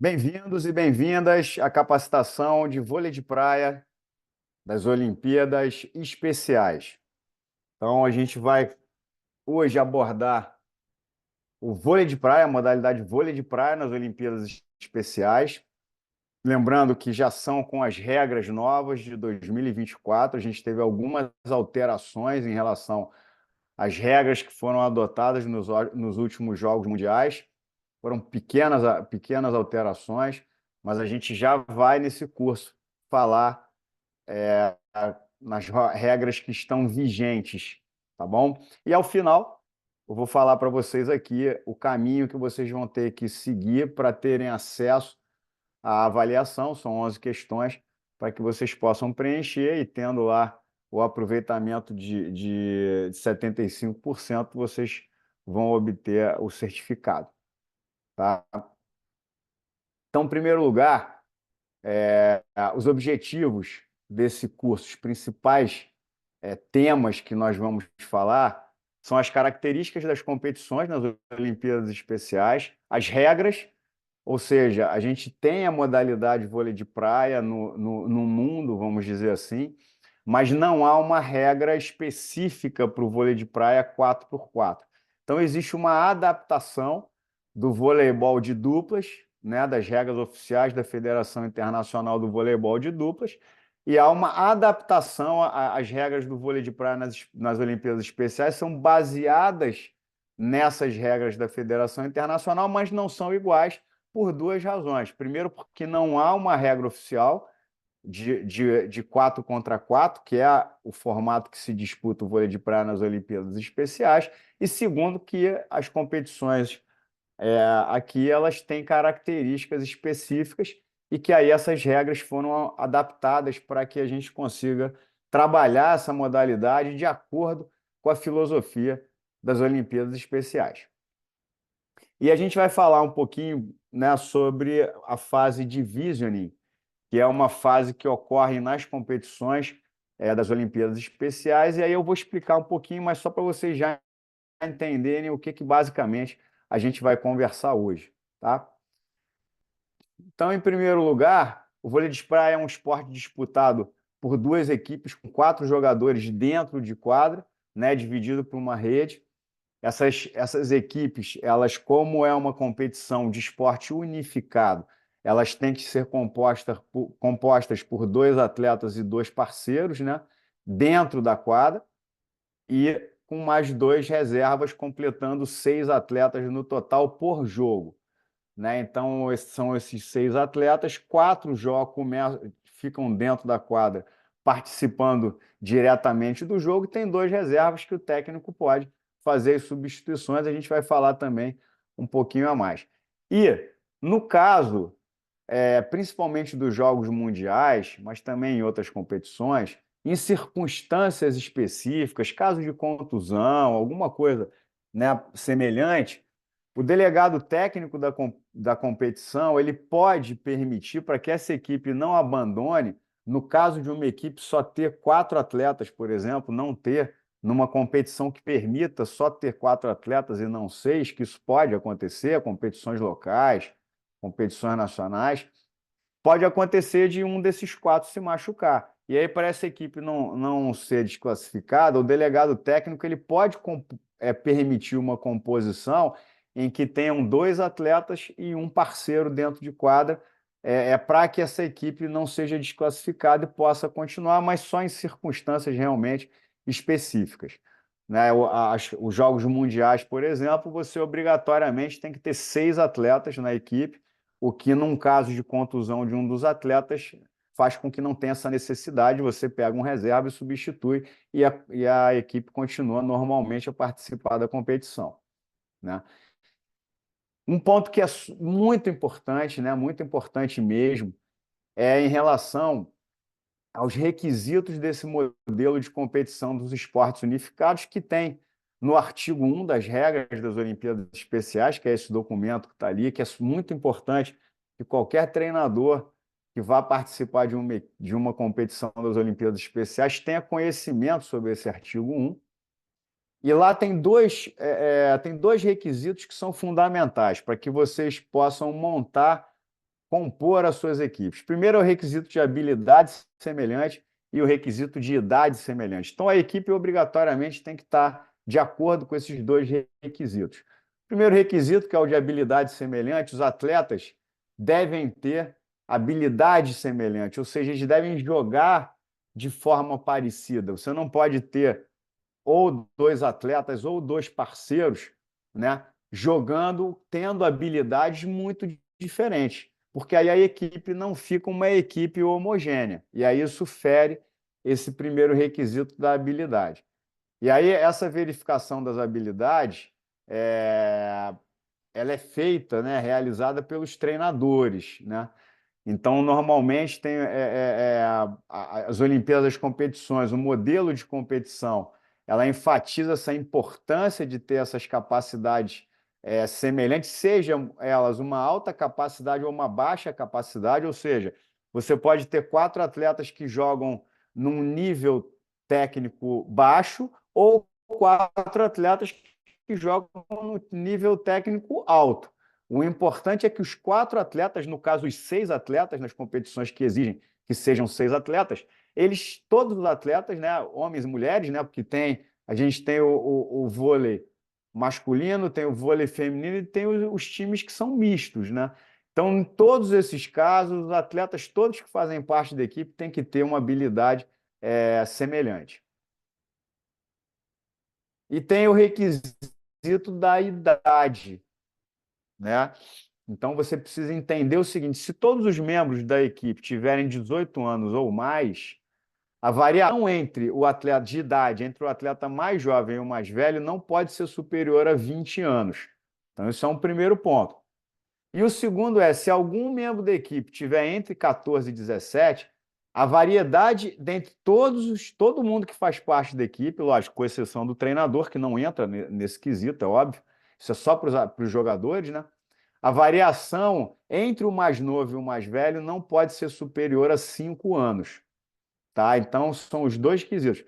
Bem-vindos e bem-vindas à capacitação de vôlei de praia das Olimpíadas Especiais. Então, a gente vai hoje abordar o vôlei de praia, a modalidade vôlei de praia nas Olimpíadas Especiais. Lembrando que já são com as regras novas de 2024, a gente teve algumas alterações em relação às regras que foram adotadas nos últimos Jogos Mundiais. Foram pequenas alterações, mas a gente já vai nesse curso falar nas regras que estão vigentes, tá bom? E ao final, eu vou falar para vocês aqui o caminho que vocês vão ter que seguir para terem acesso à avaliação. São 11 questões para que vocês possam preencher e tendo lá o aproveitamento de 75%, vocês vão obter o certificado, tá? Então, em primeiro lugar, os objetivos desse curso, os principais temas que nós vamos falar são as características das competições nas Olimpíadas Especiais, as regras, ou seja, a gente tem a modalidade vôlei de praia no mundo, vamos dizer assim, mas não há uma regra específica para o vôlei de praia 4x4. Então, existe uma adaptação do voleibol de duplas, né, das regras oficiais da Federação Internacional do Voleibol de Duplas, e há uma adaptação às regras do vôlei de praia nas Olimpíadas Especiais, são baseadas nessas regras da Federação Internacional, mas não são iguais por duas razões. Primeiro, porque não há uma regra oficial de 4 contra 4, que é o formato que se disputa o vôlei de praia nas Olimpíadas Especiais, e segundo, que as competições aqui elas têm características específicas e que aí essas regras foram adaptadas para que a gente consiga trabalhar essa modalidade de acordo com a filosofia das Olimpíadas Especiais. E a gente vai falar um pouquinho, né, sobre a fase divisioning, que é uma fase que ocorre nas competições das Olimpíadas Especiais, e aí eu vou explicar um pouquinho, mas só para vocês já entenderem o que basicamente a gente vai conversar hoje, tá? Então, em primeiro lugar, o vôlei de praia é um esporte disputado por duas equipes com 4 jogadores dentro de quadra, né, dividido por uma rede. Essas equipes, elas, como é uma competição de esporte unificado, elas têm que ser compostas por 2 atletas e 2 parceiros, né, dentro da quadra, e com mais 2 reservas, completando 6 atletas no total por jogo, né? Então, são esses 6 atletas, 4 ficam dentro da quadra, participando diretamente do jogo, e tem 2 reservas que o técnico pode fazer as substituições, a gente vai falar também um pouquinho a mais. E, no caso, principalmente dos Jogos Mundiais, mas também em outras competições, em circunstâncias específicas, caso de contusão, alguma coisa, né, semelhante, o delegado técnico da competição ele pode permitir para que essa equipe não abandone, no caso de uma equipe só ter 4 atletas, por exemplo, não ter numa competição que permita só ter 4 atletas e não 6, que isso pode acontecer, competições locais, competições nacionais, pode acontecer de um desses 4 se machucar. E aí, para essa equipe não ser desclassificada, o delegado técnico ele pode permitir uma composição em que tenham 2 atletas e um parceiro dentro de quadra, para que essa equipe não seja desclassificada e possa continuar, mas só em circunstâncias realmente específicas. Né? Os Jogos Mundiais, por exemplo, você obrigatoriamente tem que ter 6 atletas na equipe, o que, num caso de contusão de um dos atletas, faz com que não tenha essa necessidade, você pega um reserva e substitui, e a equipe continua normalmente a participar da competição, né? Um ponto que é muito importante, né, muito importante mesmo, é em relação aos requisitos desse modelo de competição dos esportes unificados, que tem no artigo 1 das regras das Olimpíadas Especiais, que é esse documento que está ali, que é muito importante que qualquer treinador que vá participar de uma competição das Olimpíadas Especiais tenha conhecimento sobre esse artigo 1. E lá tem dois requisitos que são fundamentais para que vocês possam montar compor as suas equipes. Primeiro é o requisito de habilidade semelhante e o requisito de idade semelhante. Então, a equipe obrigatoriamente tem que estar de acordo com esses dois requisitos. Primeiro requisito, que é o de habilidade semelhante, os atletas devem ter habilidade semelhante, ou seja, eles devem jogar de forma parecida. Você não pode ter ou dois atletas ou dois parceiros, né, jogando, tendo habilidades muito diferentes, porque aí a equipe não fica uma equipe homogênea, e aí isso fere esse primeiro requisito da habilidade. E aí essa verificação das habilidades, ela é feita, né, realizada pelos treinadores, né? Então, normalmente, tem as Olimpíadas, as competições, o modelo de competição, ela enfatiza essa importância de ter essas capacidades semelhantes, sejam elas uma alta capacidade ou uma baixa capacidade, ou seja, você pode ter 4 atletas que jogam num nível técnico baixo ou 4 atletas que jogam no nível técnico alto. O importante é que os 4 atletas, no caso, os 6 atletas, nas competições que exigem que sejam 6 atletas, eles, todos os atletas, né, homens e mulheres, né, porque a gente tem o vôlei masculino, tem o vôlei feminino e tem os times que são mistos, né? Então, em todos esses casos, os atletas, todos que fazem parte da equipe, têm que ter uma habilidade semelhante. E tem o requisito da idade, né? Então, você precisa entender o seguinte: se todos os membros da equipe tiverem 18 anos ou mais, a variação entre o atleta de idade, entre o atleta mais jovem e o mais velho, não pode ser superior a 20 anos. Então, isso é um primeiro ponto. E o segundo é, se algum membro da equipe tiver entre 14 e 17, a variedade dentre todo mundo que faz parte da equipe, lógico, com exceção do treinador, que não entra nesse quesito, é óbvio, isso é só para os jogadores, né? A variação entre o mais novo e o mais velho não pode ser superior a 5 anos. Tá? Então, são os dois quesitos.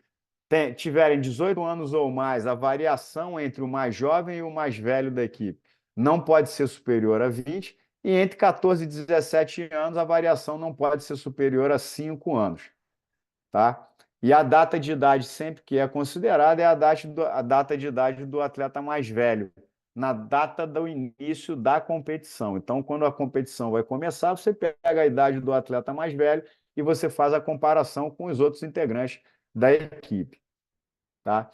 Tiverem 18 anos ou mais, a variação entre o mais jovem e o mais velho da equipe não pode ser superior a 20, e entre 14 e 17 anos, a variação não pode ser superior a 5 anos. Tá? E a data de idade sempre que é considerada é a data de idade do atleta mais velho, na data do início da competição. Então, quando a competição vai começar, você pega a idade do atleta mais velho e você faz a comparação com os outros integrantes da equipe. Tá?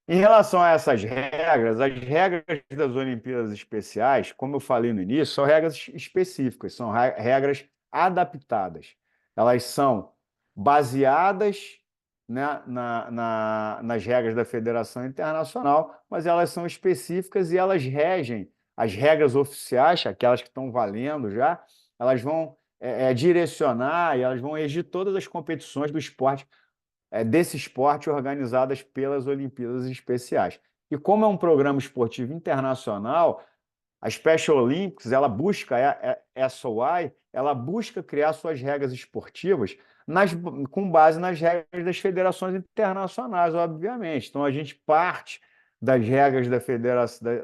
Em relação a essas regras, as regras das Olimpíadas Especiais, como eu falei no início, são regras específicas, são regras adaptadas. Elas são baseadas, né, nas regras da Federação Internacional, mas elas são específicas e elas regem as regras oficiais, aquelas que estão valendo já, elas vão direcionar e elas vão regir todas as competições do esporte desse esporte organizadas pelas Olimpíadas Especiais. E como é um programa esportivo internacional, a Special Olympics, ela busca, a SOI, ela busca criar suas regras esportivas com base nas regras das federações internacionais, obviamente. Então, a gente parte das regras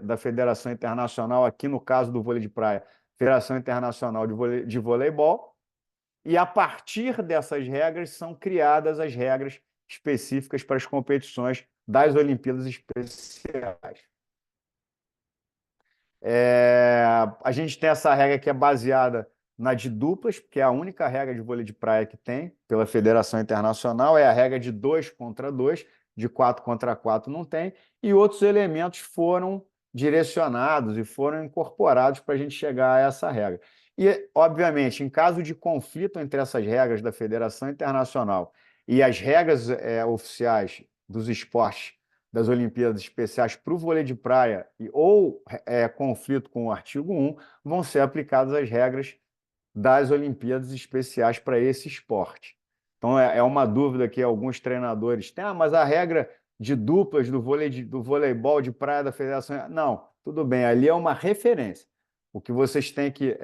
da Federação Internacional, aqui no caso do vôlei de praia, Federação Internacional de Voleibol, e a partir dessas regras são criadas as regras específicas para as competições das Olimpíadas Especiais. A gente tem essa regra que é baseada na de duplas, que é a única regra de vôlei de praia que tem pela Federação Internacional, é a regra de 2 contra 2, de 4 contra 4 não tem, e outros elementos foram direcionados e foram incorporados para a gente chegar a essa regra. E, obviamente, em caso de conflito entre essas regras da Federação Internacional e as regras oficiais dos esportes das Olimpíadas Especiais para o vôlei de praia ou conflito com o artigo 1, vão ser aplicadas as regras das Olimpíadas Especiais para esse esporte. Então, é uma dúvida que alguns treinadores têm, mas a regra de duplas do voleibol de praia da Federação... Não, tudo bem, ali é uma referência. O que vocês têm que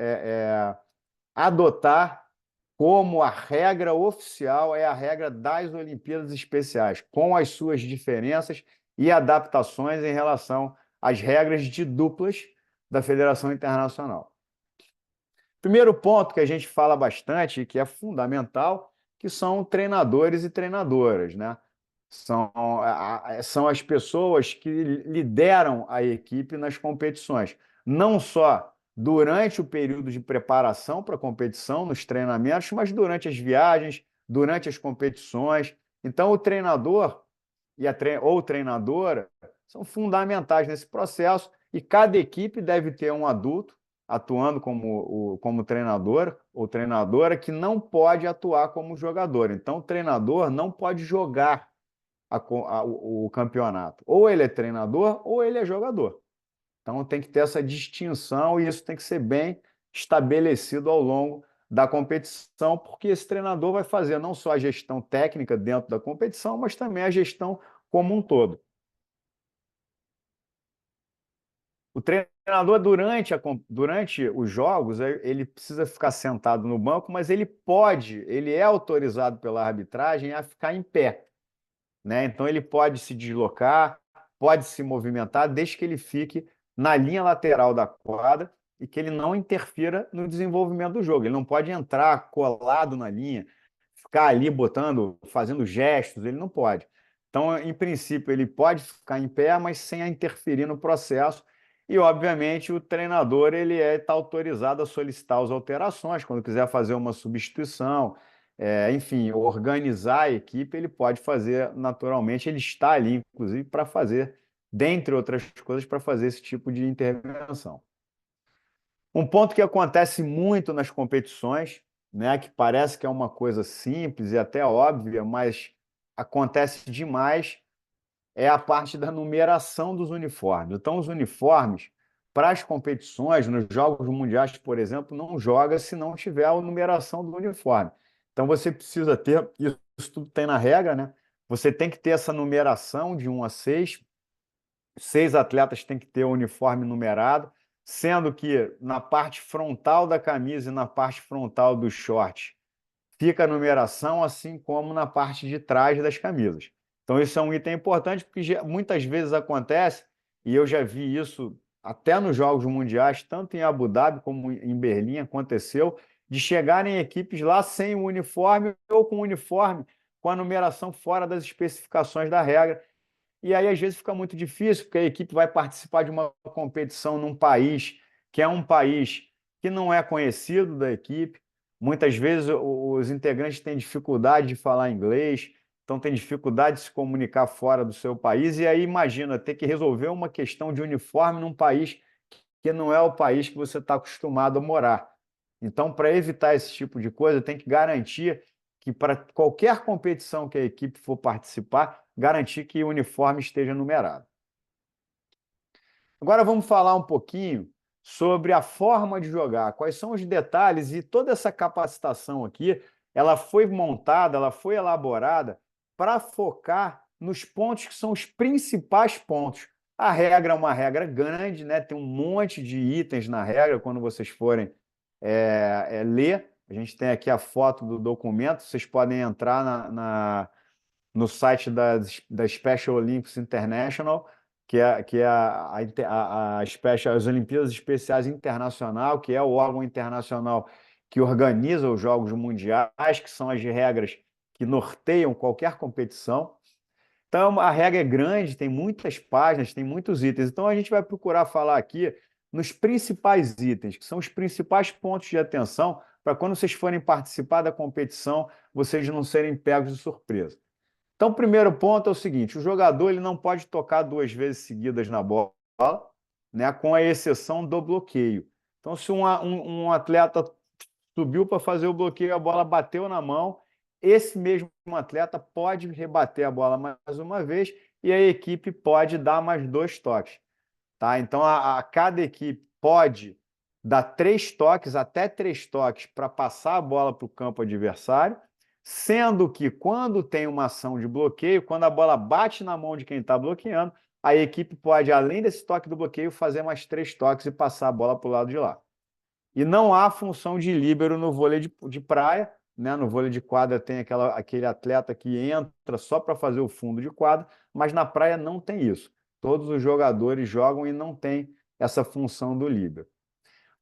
adotar como a regra oficial é a regra das Olimpíadas Especiais, com as suas diferenças e adaptações em relação às regras de duplas da Federação Internacional. Primeiro ponto que a gente fala bastante e que é fundamental, que são treinadores e treinadoras, né? São as pessoas que lideram a equipe nas competições, não só durante o período de preparação para a competição, nos treinamentos, mas durante as viagens, durante as competições. Então, o treinador ou treinadora são fundamentais nesse processo e cada equipe deve ter um adulto atuando como treinador ou treinadora que não pode atuar como jogador. Então, o treinador não pode jogar o campeonato. Ou ele é treinador ou ele é jogador. Então, tem que ter essa distinção e isso tem que ser bem estabelecido ao longo da competição, porque esse treinador vai fazer não só a gestão técnica dentro da competição, mas também a gestão como um todo. O treinador, durante os jogos, ele precisa ficar sentado no banco, mas ele é autorizado pela arbitragem a ficar em pé, né? Então, ele pode se deslocar, pode se movimentar, desde que ele fique na linha lateral da quadra e que ele não interfira no desenvolvimento do jogo. Ele não pode entrar colado na linha, ficar ali fazendo gestos, ele não pode. Então, em princípio, ele pode ficar em pé, mas sem interferir no processo. E, obviamente, o treinador ele está autorizado a solicitar as alterações, quando quiser fazer uma substituição, enfim, organizar a equipe, ele pode fazer naturalmente, ele está ali, inclusive, para fazer, dentre outras coisas, para fazer esse tipo de intervenção. Um ponto que acontece muito nas competições, né, que parece que é uma coisa simples e até óbvia, mas acontece demais, é a parte da numeração dos uniformes. Então, os uniformes, para as competições, nos Jogos Mundiais, por exemplo, não joga se não tiver a numeração do uniforme. Então, você precisa ter, isso tudo tem na regra, né? Você tem que ter essa numeração de 1 a 6. 6 atletas têm que ter o uniforme numerado, sendo que na parte frontal da camisa e na parte frontal do short fica a numeração, assim como na parte de trás das camisas. Então, isso é um item importante, porque muitas vezes acontece, e eu já vi isso até nos Jogos Mundiais, tanto em Abu Dhabi como em Berlim, aconteceu, de chegarem equipes lá sem o uniforme ou com o uniforme com a numeração fora das especificações da regra. E aí, às vezes, fica muito difícil, porque a equipe vai participar de uma competição num país que é um país que não é conhecido da equipe. Muitas vezes os integrantes têm dificuldade de falar inglês, então têm dificuldade de se comunicar fora do seu país. E aí, imagina, ter que resolver uma questão de uniforme num país que não é o país que você está acostumado a morar. Então, para evitar esse tipo de coisa, tem que garantir que para qualquer competição que a equipe for participar, garantir que o uniforme esteja numerado. Agora vamos falar um pouquinho sobre a forma de jogar, quais são os detalhes e toda essa capacitação aqui, ela foi montada, ela foi elaborada para focar nos pontos que são os principais pontos. A regra é uma regra grande, né? Tem um monte de itens na regra quando vocês forem ler. A gente tem aqui a foto do documento, vocês podem entrar no site da Special Olympics International, que é as Olimpíadas Especiais Internacional, que é o órgão internacional que organiza os Jogos Mundiais, que são as regras que norteiam qualquer competição. Então, a regra é grande, tem muitas páginas, tem muitos itens. Então, a gente vai procurar falar aqui nos principais itens, que são os principais pontos de atenção para quando vocês forem participar da competição, vocês não serem pegos de surpresa. Então, o primeiro ponto é o seguinte: o jogador ele não pode tocar 2 vezes seguidas na bola, né, com a exceção do bloqueio. Então, se um atleta subiu para fazer o bloqueio, a bola bateu na mão, esse mesmo atleta pode rebater a bola mais uma vez e a equipe pode dar mais 2 toques. Tá? Então, cada equipe pode dar 3 toques, até 3 toques, para passar a bola para o campo adversário, sendo que quando tem uma ação de bloqueio, quando a bola bate na mão de quem está bloqueando, a equipe pode, além desse toque do bloqueio, fazer mais 3 toques e passar a bola para o lado de lá. E não há função de líbero no vôlei de praia, né? No vôlei de quadra tem aquele atleta que entra só para fazer o fundo de quadra, mas na praia não tem isso. Todos os jogadores jogam e não tem essa função do líbero.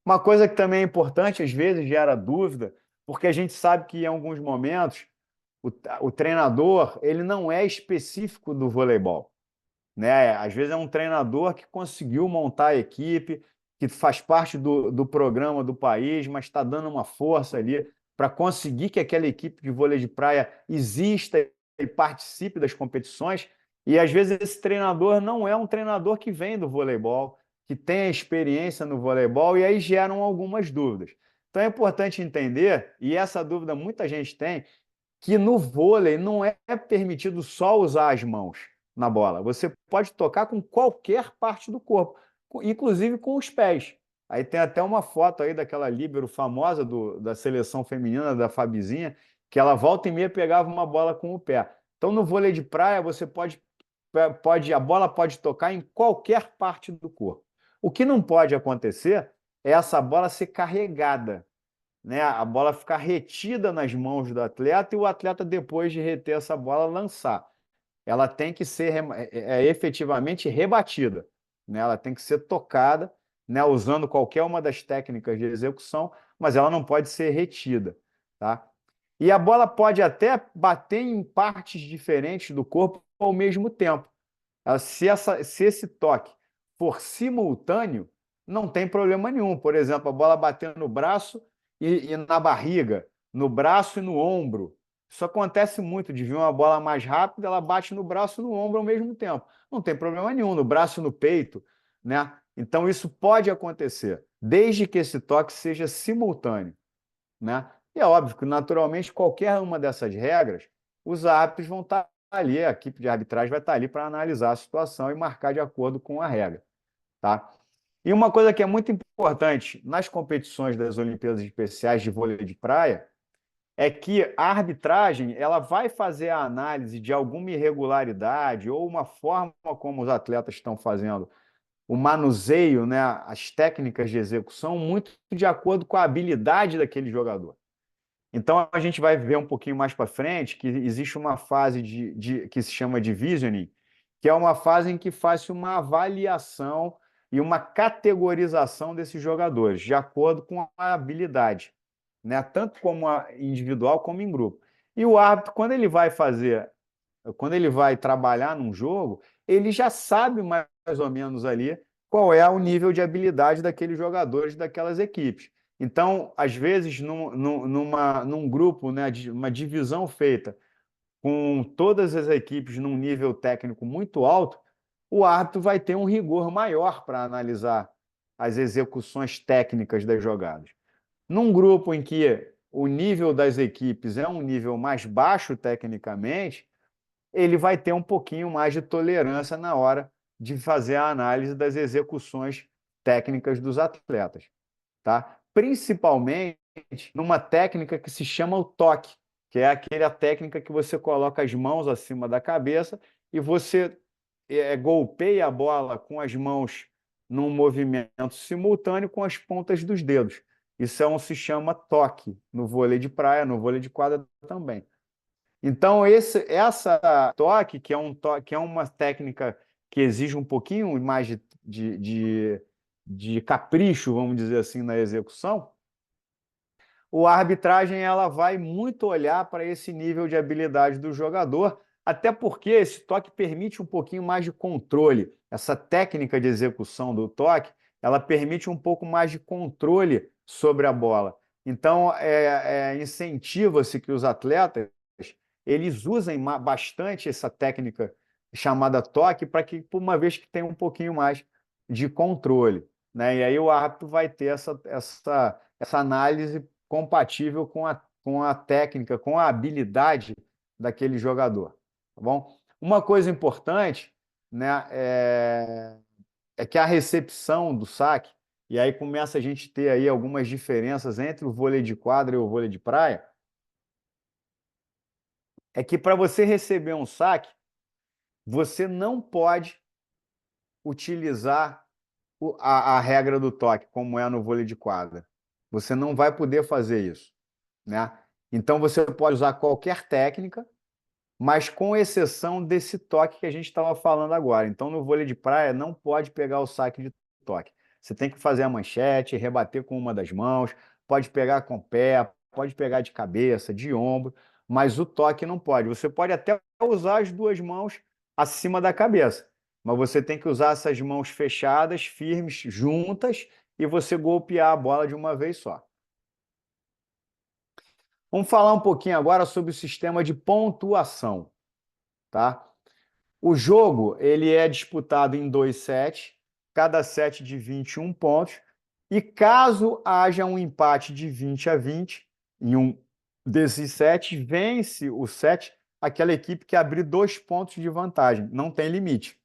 Uma coisa que também é importante, às vezes gera dúvida, porque a gente sabe que em alguns momentos o treinador ele não é específico do voleibol, né? Às vezes é um treinador que conseguiu montar a equipe, que faz parte do programa do país, mas está dando uma força ali para conseguir que aquela equipe de vôlei de praia exista e participe das competições. E às vezes esse treinador não é um treinador que vem do voleibol, que tem experiência no voleibol, e aí geram algumas dúvidas. Então é importante entender, e essa dúvida muita gente tem, que no vôlei não é permitido só usar as mãos na bola. Você pode tocar com qualquer parte do corpo, inclusive com os pés. Aí tem até uma foto aí daquela líbero famosa da seleção feminina, da Fabizinha, que ela volta e meia pegava uma bola com o pé. Então no vôlei de praia você a bola pode tocar em qualquer parte do corpo. O que não pode acontecer é essa bola ser carregada, né? A bola ficar retida nas mãos do atleta e o atleta, depois de reter essa bola, lançar. Ela tem que ser efetivamente rebatida, né? Ela tem que ser tocada, né? Usando qualquer uma das técnicas de execução, mas ela não pode ser retida, tá? E a bola pode até bater em partes diferentes do corpo ao mesmo tempo. Se esse toque for simultâneo, não tem problema nenhum. Por exemplo, a bola batendo no braço e na barriga, no braço e no ombro. Isso acontece muito, de vir uma bola mais rápida, ela bate no braço e no ombro ao mesmo tempo. Não tem problema nenhum, no braço e no peito, né? Então isso pode acontecer, desde que esse toque seja simultâneo, né? E é óbvio que, naturalmente, qualquer uma dessas regras, os árbitros vão estar ali, a equipe de arbitragem vai estar ali para analisar a situação e marcar de acordo com a regra, tá? E uma coisa que é muito importante nas competições das Olimpíadas Especiais de vôlei de praia é que a arbitragem ela vai fazer a análise de alguma irregularidade ou uma forma como os atletas estão fazendo o manuseio, né, as técnicas de execução, muito de acordo com a habilidade daquele jogador. Então, a gente vai ver um pouquinho mais para frente que existe uma fase que se chama de visioning, que é uma fase em que faz uma avaliação e uma categorização desses jogadores, de acordo com a habilidade, né? Tanto como individual como em grupo. E o árbitro, quando ele vai trabalhar num jogo, ele já sabe mais ou menos ali qual é o nível de habilidade daqueles jogadores daquelas equipes. Então, às vezes, num grupo, né, uma divisão feita com todas as equipes num nível técnico muito alto, o árbitro vai ter um rigor maior para analisar as execuções técnicas das jogadas. Num grupo em que o nível das equipes é um nível mais baixo tecnicamente, ele vai ter um pouquinho mais de tolerância na hora de fazer a análise das execuções técnicas dos atletas, tá? Principalmente numa técnica que se chama o toque, que é aquela técnica que você coloca as mãos acima da cabeça e você golpeia a bola com as mãos num movimento simultâneo com as pontas dos dedos. Isso se chama toque no vôlei de praia, no vôlei de quadra também. Então, essa toque, que é uma técnica que exige um pouquinho mais de capricho, vamos dizer assim, na execução, a arbitragem ela vai muito olhar para esse nível de habilidade do jogador, até porque esse toque permite um pouquinho mais de controle. Essa técnica de execução do toque, ela permite um pouco mais de controle sobre a bola. Então, incentiva-se que os atletas eles usem bastante essa técnica chamada toque para que, por uma vez que tem um pouquinho mais de controle, né? E aí o árbitro vai ter essa análise compatível com a técnica, com a habilidade daquele jogador, tá bom? Uma coisa importante, né, é que a recepção do saque, e aí começa a gente ter aí algumas diferenças entre o vôlei de quadra e o vôlei de praia, é que para você receber um saque, você não pode utilizar a regra do toque, como é no vôlei de quadra. Você não vai poder fazer isso, né? Então você pode usar qualquer técnica, mas com exceção desse toque que a gente estava falando agora. Então no vôlei de praia não pode pegar o saque de toque. Você tem que fazer a manchete, rebater com uma das mãos, pode pegar com o pé, pode pegar de cabeça, de ombro, mas o toque não pode. Você pode até usar as duas mãos acima da cabeça, mas você tem que usar essas mãos fechadas, firmes, juntas, e você golpear a bola de uma vez só. Vamos falar um pouquinho agora sobre o sistema de pontuação, tá? O jogo ele é disputado em 2 sets, cada set de 21 pontos, e caso haja um empate de 20-20 em um desses sets, vence o set aquela equipe que abrir 2 pontos de vantagem. Não tem limite.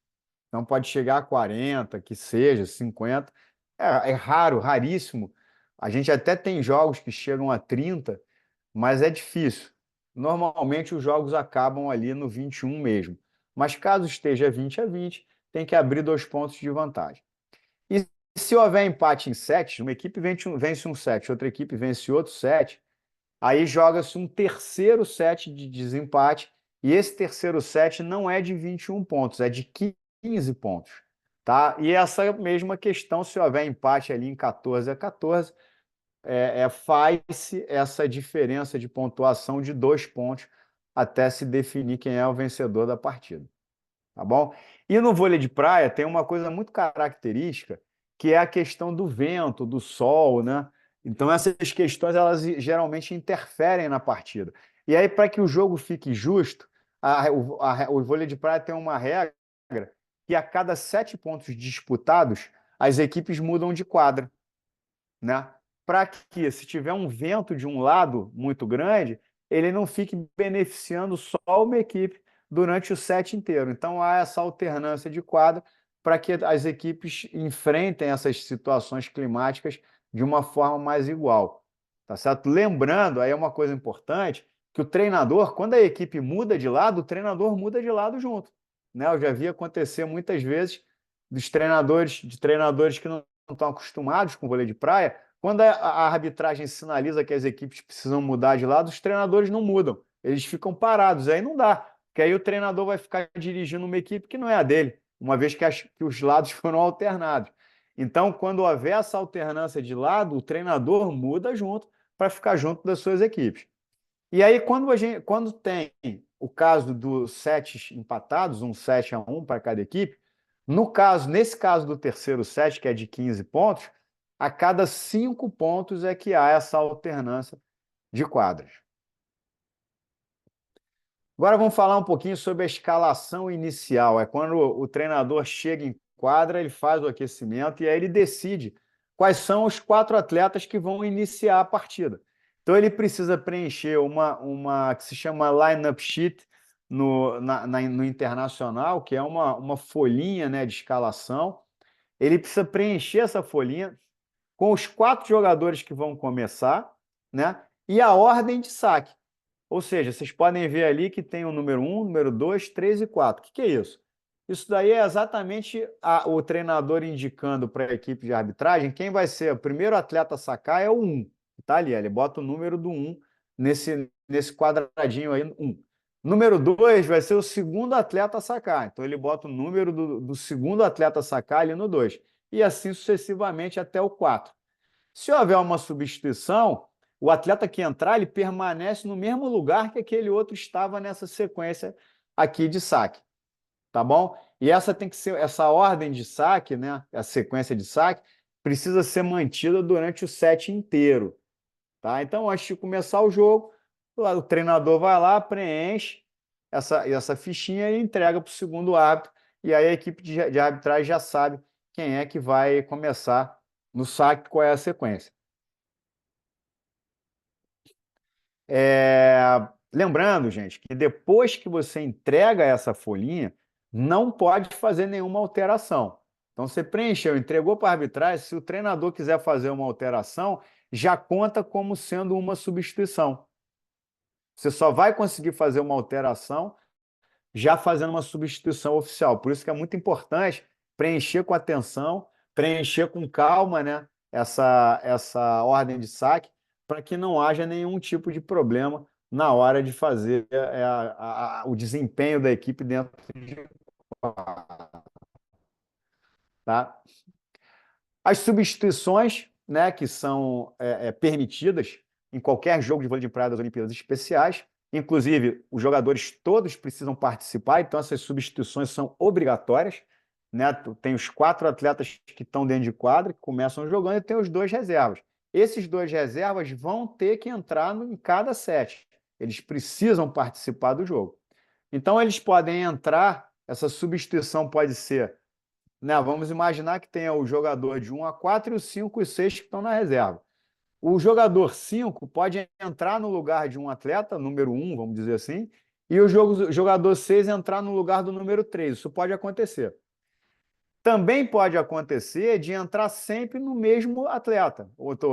Não pode chegar a 40, que seja, 50. É raro, raríssimo. A gente até tem jogos que chegam a 30, mas é difícil. Normalmente os jogos acabam ali no 21 mesmo. Mas caso esteja 20-20, tem que abrir 2 pontos de vantagem. E se houver empate em sets, uma equipe vence um set, outra equipe vence outro set, aí joga-se um terceiro set de desempate, e esse terceiro set não é de 21 pontos, é de 15 pontos. Tá? E essa mesma questão, se houver empate ali em 14-14, faz-se essa diferença de pontuação de 2 pontos até se definir quem é o vencedor da partida. Tá bom? E no vôlei de praia tem uma coisa muito característica, que é a questão do vento, do sol, né? Então essas questões elas geralmente interferem na partida. E aí, para que o jogo fique justo, o vôlei de praia tem uma regra que a cada 7 pontos disputados, as equipes mudam de quadra, né? Para que, se tiver um vento de um lado muito grande, ele não fique beneficiando só uma equipe durante o set inteiro. Então, há essa alternância de quadra para que as equipes enfrentem essas situações climáticas de uma forma mais igual. Tá certo? Lembrando, aí é uma coisa importante, que o treinador, quando a equipe muda de lado, o treinador muda de lado junto. Né? Eu já vi acontecer muitas vezes de treinadores que não estão acostumados com vôlei de praia, quando a arbitragem sinaliza que as equipes precisam mudar de lado, os treinadores não mudam, eles ficam parados, aí não dá, porque aí o treinador vai ficar dirigindo uma equipe que não é a dele, uma vez que os lados foram alternados. Então, quando houver essa alternância de lado, o treinador muda junto para ficar junto das suas equipes. E aí, quando tem o caso dos sets empatados, um 7-1 para cada equipe, nesse caso do terceiro set, que é de 15 pontos, a cada 5 pontos é que há essa alternância de quadras. Agora vamos falar um pouquinho sobre a escalação inicial. É quando o treinador chega em quadra, ele faz o aquecimento e aí ele decide quais são os 4 atletas que vão iniciar a partida. Então ele precisa preencher uma que se chama line-up sheet no Internacional, que é uma folhinha, né, de escalação. Ele precisa preencher essa folhinha com os 4 jogadores que vão começar, né, e a ordem de saque. Ou seja, vocês podem ver ali que tem o número 1, número 2, 3 e 4. O que é isso? Isso daí é exatamente o treinador indicando para a equipe de arbitragem quem vai ser o primeiro atleta a sacar é o 1. Está ali, ele bota o número do 1 nesse quadradinho aí, 1. Número 2 vai ser o segundo atleta a sacar. Então ele bota o número do segundo atleta a sacar ali no 2. E assim sucessivamente até o 4. Se houver uma substituição, o atleta que entrar, ele permanece no mesmo lugar que aquele outro estava nessa sequência aqui de saque, tá bom? E essa tem que ser, essa ordem de saque, né? A sequência de saque precisa ser mantida durante o set inteiro, tá? Então, antes de começar o jogo, o treinador vai lá, preenche essa fichinha e entrega para o segundo árbitro, e aí a equipe de arbitragem já sabe quem é que vai começar no saque, qual é a sequência. Lembrando, gente, que depois que você entrega essa folhinha, não pode fazer nenhuma alteração. Então, você preencheu, entregou para a arbitragem, se o treinador quiser fazer uma alteração, já conta como sendo uma substituição. Você só vai conseguir fazer uma alteração já fazendo uma substituição oficial. Por isso que é muito importante preencher com atenção, preencher com calma, né, essa ordem de saque, para que não haja nenhum tipo de problema na hora de fazer o desempenho da equipe dentro de quadra, tá? As substituições, né, que são permitidas em qualquer jogo de vôlei de praia das Olimpíadas Especiais. Inclusive, os jogadores todos precisam participar, então essas substituições são obrigatórias. Né? Tem os 4 atletas que estão dentro de quadra, que começam jogando, e tem os 2 reservas. Esses 2 reservas vão ter que entrar em cada set. Eles precisam participar do jogo. Então, eles podem entrar, essa substituição pode ser, né? Vamos imaginar que tenha o jogador de 1 a 4 e os 5 e 6 que estão na reserva. O jogador 5 pode entrar no lugar de um atleta, número 1, vamos dizer assim, e o jogador 6 entrar no lugar do número 3. Isso pode acontecer. Também pode acontecer de entrar sempre no mesmo atleta.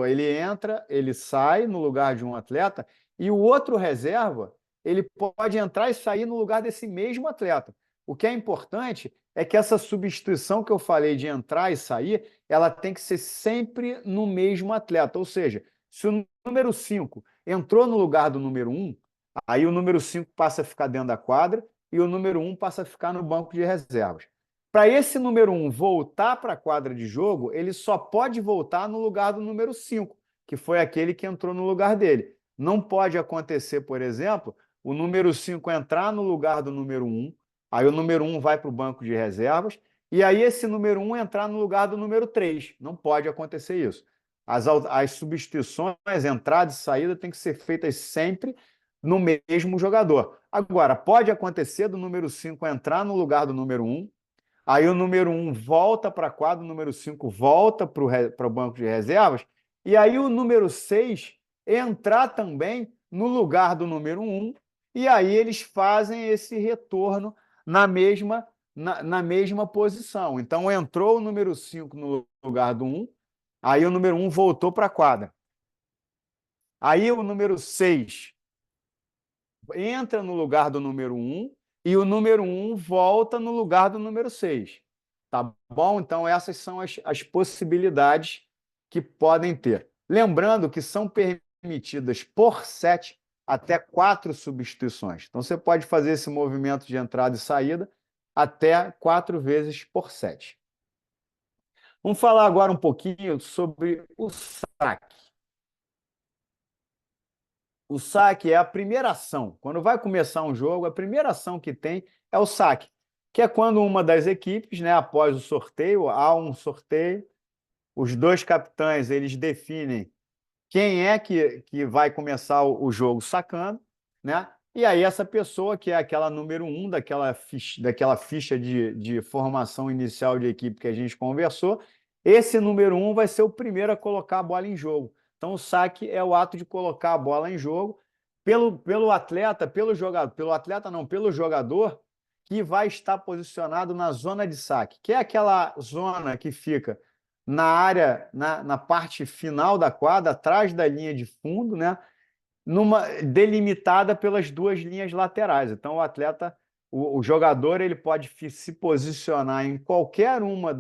Ele entra, ele sai no lugar de um atleta e o outro reserva, ele pode entrar e sair no lugar desse mesmo atleta. O que é importante é que essa substituição que eu falei de entrar e sair, ela tem que ser sempre no mesmo atleta. Ou seja, se o número 5 entrou no lugar do número 1, aí o número 5 passa a ficar dentro da quadra e o número 1 passa a ficar no banco de reservas. Para esse número 1 voltar para a quadra de jogo, ele só pode voltar no lugar do número 5, que foi aquele que entrou no lugar dele. Não pode acontecer, por exemplo, o número 5 entrar no lugar do número 1, aí o número 1 vai para o banco de reservas, e aí esse número 1 entrar no lugar do número 3. Não pode acontecer isso. As substituições, entrada e saída, têm que ser feitas sempre no mesmo jogador. Agora, pode acontecer do número 5 entrar no lugar do número 1, aí o número 1 volta para a quadra, o número 5 volta para o banco de reservas, e aí o número 6 entrar também no lugar do número 1, e aí eles fazem esse retorno na mesma posição. Então, entrou o número 5 no lugar do 1, aí o número 1 voltou para a quadra. Aí o número 6 entra no lugar do número 1 e o número 1 volta no lugar do número 6. Tá bom? Então, essas são as possibilidades que podem ter. Lembrando que são permitidas por set até 4 substituições. Então, você pode fazer esse movimento de entrada e saída até 4 vezes por set. Vamos falar agora um pouquinho sobre o saque. O saque é a primeira ação. Quando vai começar um jogo, a primeira ação que tem é o saque, que é quando uma das equipes, né, após o sorteio, há um sorteio, os 2 capitães eles definem quem é que vai começar o jogo sacando, né? E aí essa pessoa, que é aquela número 1 daquela ficha de formação inicial de equipe que a gente conversou, esse número 1 vai ser o primeiro a colocar a bola em jogo. Então, o saque é o ato de colocar a bola em jogo pelo atleta, pelo jogador que vai estar posicionado na zona de saque, que é aquela zona que fica na área, na parte final da quadra, atrás da linha de fundo, né? Delimitada pelas 2 linhas laterais. Então, o jogador, ele pode se posicionar em qualquer uma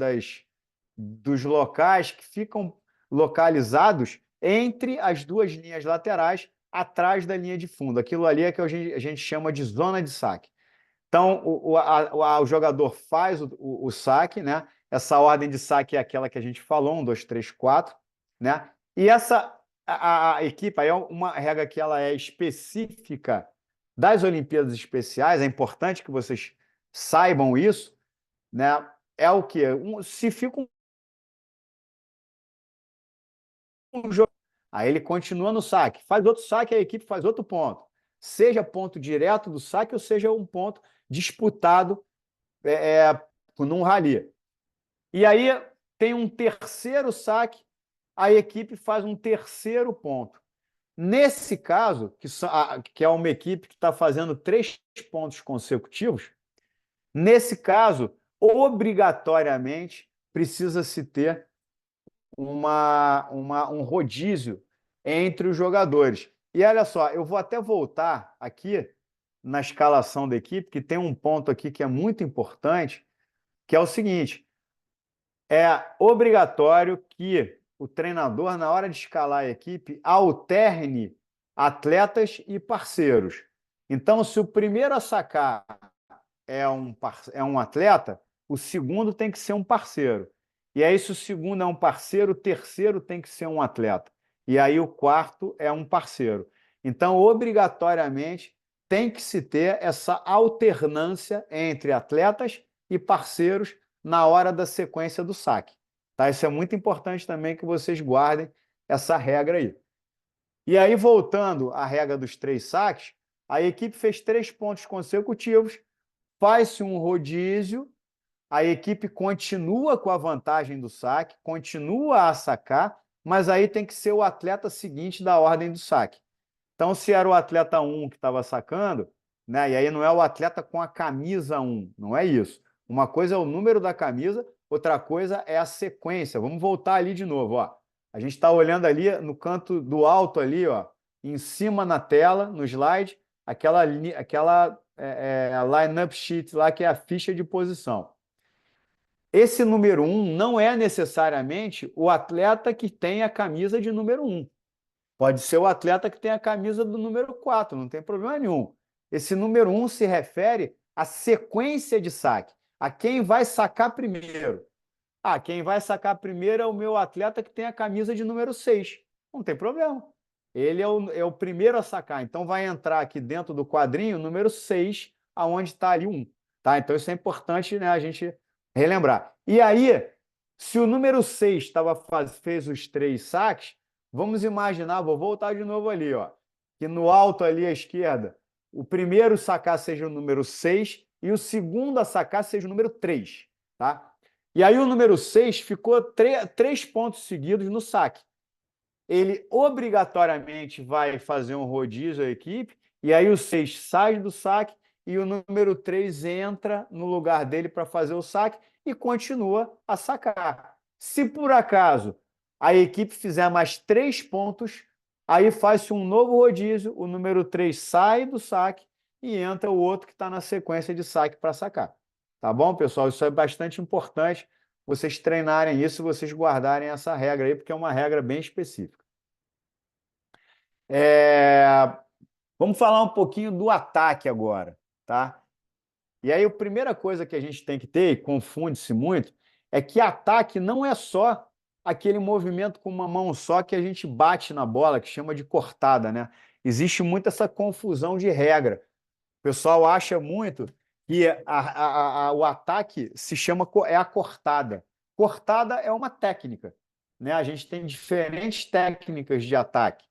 dos locais que ficam localizados entre as 2 linhas laterais, atrás da linha de fundo. Aquilo ali é que a gente chama de zona de saque. Então, o jogador faz o saque, né? Essa ordem de saque é aquela que a gente falou, 1, 2, 3, 4, né? E a equipe, aí é uma regra que ela é específica das Olimpíadas Especiais, é importante que vocês saibam isso, né? É o quê? Se fica um jogo, aí ele continua no saque, faz outro saque, a equipe faz outro ponto. Seja ponto direto do saque ou seja um ponto disputado num rally. E aí tem um terceiro saque, a equipe faz um terceiro ponto. Nesse caso, que é uma equipe que está fazendo 3 pontos consecutivos, nesse caso, obrigatoriamente, precisa-se ter um rodízio entre os jogadores. E olha só, eu vou até voltar aqui na escalação da equipe, que tem um ponto aqui que é muito importante, que é o seguinte: é obrigatório que o treinador, na hora de escalar a equipe, alterne atletas e parceiros. Então, se o primeiro a sacar é um atleta, o segundo tem que ser um parceiro. E aí, se o segundo é um parceiro, o terceiro tem que ser um atleta. E aí, o quarto é um parceiro. Então, obrigatoriamente, tem que se ter essa alternância entre atletas e parceiros na hora da sequência do saque. Tá? Isso é muito importante também que vocês guardem essa regra aí. E aí, voltando à regra dos 3 saques, a equipe fez 3 pontos consecutivos, faz-se um rodízio, a equipe continua com a vantagem do saque, continua a sacar, mas aí tem que ser o atleta seguinte da ordem do saque. Então, se era o atleta 1 que estava sacando, né? E aí não é o atleta com a camisa 1, não é isso. Uma coisa é o número da camisa, outra coisa é a sequência. Vamos voltar ali de novo, ó. A gente está olhando ali no canto do alto ali, ó, em cima na tela, no slide, aquela line-up sheet lá que é a ficha de posição. Esse número 1 não é necessariamente o atleta que tem a camisa de número 1. Pode ser o atleta que tem a camisa do número 4, não tem problema nenhum. Esse número 1 se refere à sequência de saque, a quem vai sacar primeiro. Ah, quem vai sacar primeiro é o meu atleta que tem a camisa de número 6. Não tem problema. Ele é o primeiro a sacar. Então vai entrar aqui dentro do quadrinho o número 6, aonde está ali 1. Tá? Então isso é importante, né, a gente relembrar. E aí, se o número 6 fez os 3 saques, vamos imaginar, vou voltar de novo ali, ó, que no alto ali à esquerda, o primeiro sacar seja o número 6 e o segundo a sacar seja o número 3. Tá? E aí o número 6 ficou 3 pontos seguidos no saque. Ele obrigatoriamente vai fazer um rodízio à equipe, e aí o 6 sai do saque e o número 3 entra no lugar dele para fazer o saque e continua a sacar. Se por acaso a equipe fizer mais 3 pontos, aí faz-se um novo rodízio, o número 3 sai do saque e entra o outro que está na sequência de saque para sacar. Tá bom, pessoal? Isso é bastante importante vocês treinarem isso, vocês guardarem essa regra aí, porque é uma regra bem específica. Vamos falar um pouquinho do ataque agora, tá? E aí a primeira coisa que a gente tem que ter, e confunde-se muito, é que ataque não é só aquele movimento com uma mão só que a gente bate na bola, que chama de cortada, né? Existe muito essa confusão de regra. O pessoal acha muito que o ataque se chama é a cortada. Cortada é uma técnica, né? A gente tem diferentes técnicas de ataque.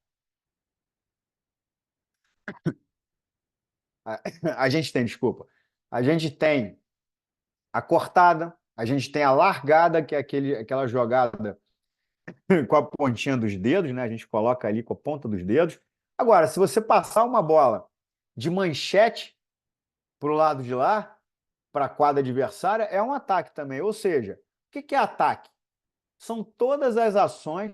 A gente tem, desculpa. A gente tem a cortada, a gente tem a largada, que é aquela jogada com a pontinha dos dedos, né? A gente coloca ali com a ponta dos dedos. Agora, se você passar uma bola de manchete para o lado de lá, para a quadra adversária, é um ataque também. Ou seja, o que é ataque? São todas as ações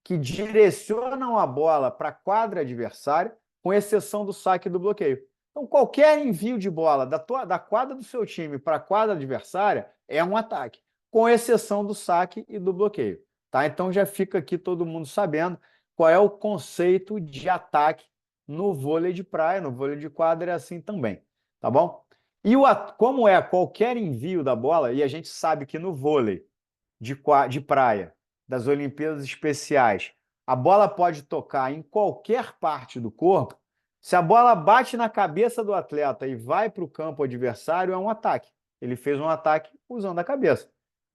que direcionam a bola para a quadra adversária, com exceção do saque e do bloqueio. Então, qualquer envio de bola da quadra do seu time para a quadra adversária é um ataque, com exceção do saque e do bloqueio. Tá? Então, já fica aqui todo mundo sabendo qual é o conceito de ataque no vôlei de praia, no vôlei de quadra é assim também. Tá bom? E como é qualquer envio da bola, e a gente sabe que no vôlei de praia, das Olimpíadas Especiais, a bola pode tocar em qualquer parte do corpo. Se a bola bate na cabeça do atleta e vai para o campo adversário, é um ataque. Ele fez um ataque usando a cabeça.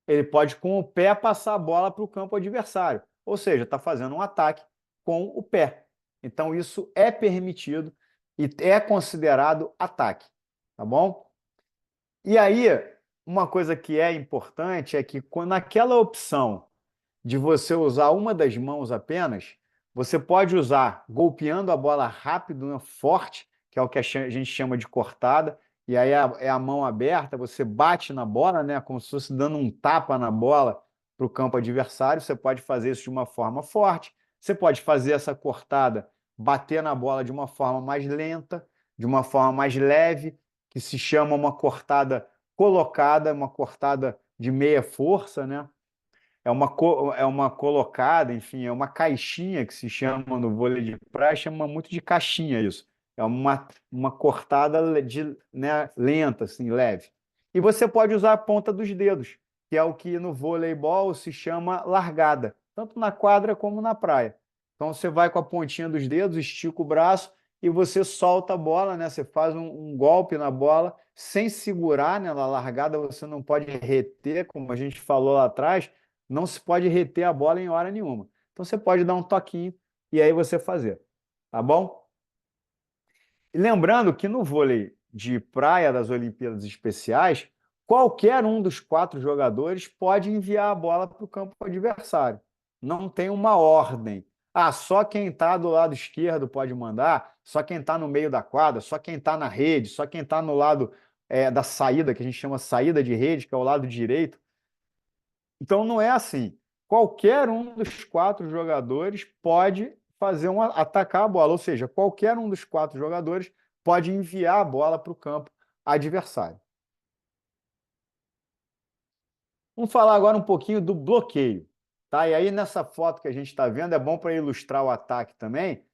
Ele pode, com o pé, passar a bola para o campo adversário. Ou seja, está fazendo um ataque com o pé. Então, isso é permitido e é considerado ataque. Tá bom? E aí, uma coisa que é importante é que naquela opção de você usar uma das mãos apenas, você pode usar golpeando a bola rápido, né, forte, que é o que a gente chama de cortada, e aí é a mão aberta, você bate na bola, né, como se fosse dando um tapa na bola para o campo adversário. Você pode fazer isso de uma forma forte, você pode fazer essa cortada, bater na bola de uma forma mais lenta, de uma forma mais leve, que se chama uma cortada colocada, uma cortada de meia força, né? É uma colocada, enfim, é uma caixinha que se chama no vôlei de praia, chama muito de caixinha isso. É uma cortada né, lenta, assim, leve. E você pode usar a ponta dos dedos. que é o que no voleibol se chama largada, tanto na quadra como na praia. Então você vai com a pontinha dos dedos, estica o braço e você solta a bola, né? Você faz um golpe na bola sem segurar, né? Na largada você não pode reter, como a gente falou lá atrás, não se pode reter a bola em hora nenhuma. Então você pode dar um toquinho e aí você fazer, tá bom? E lembrando que no vôlei de praia das Olimpíadas Especiais, qualquer um dos 4 jogadores pode enviar a bola para o campo adversário. Não tem uma ordem. Ah, só quem está do lado esquerdo pode mandar, só quem está no meio da quadra, só quem está na rede, só quem está no lado da saída, que a gente chama saída de rede, que é o lado direito. Então não é assim. Qualquer um dos 4 jogadores pode atacar a bola, ou seja, qualquer um dos 4 jogadores pode enviar a bola para o campo adversário. Vamos falar agora um pouquinho do bloqueio, tá? E aí nessa foto que a gente está vendo é bom para ilustrar o ataque também.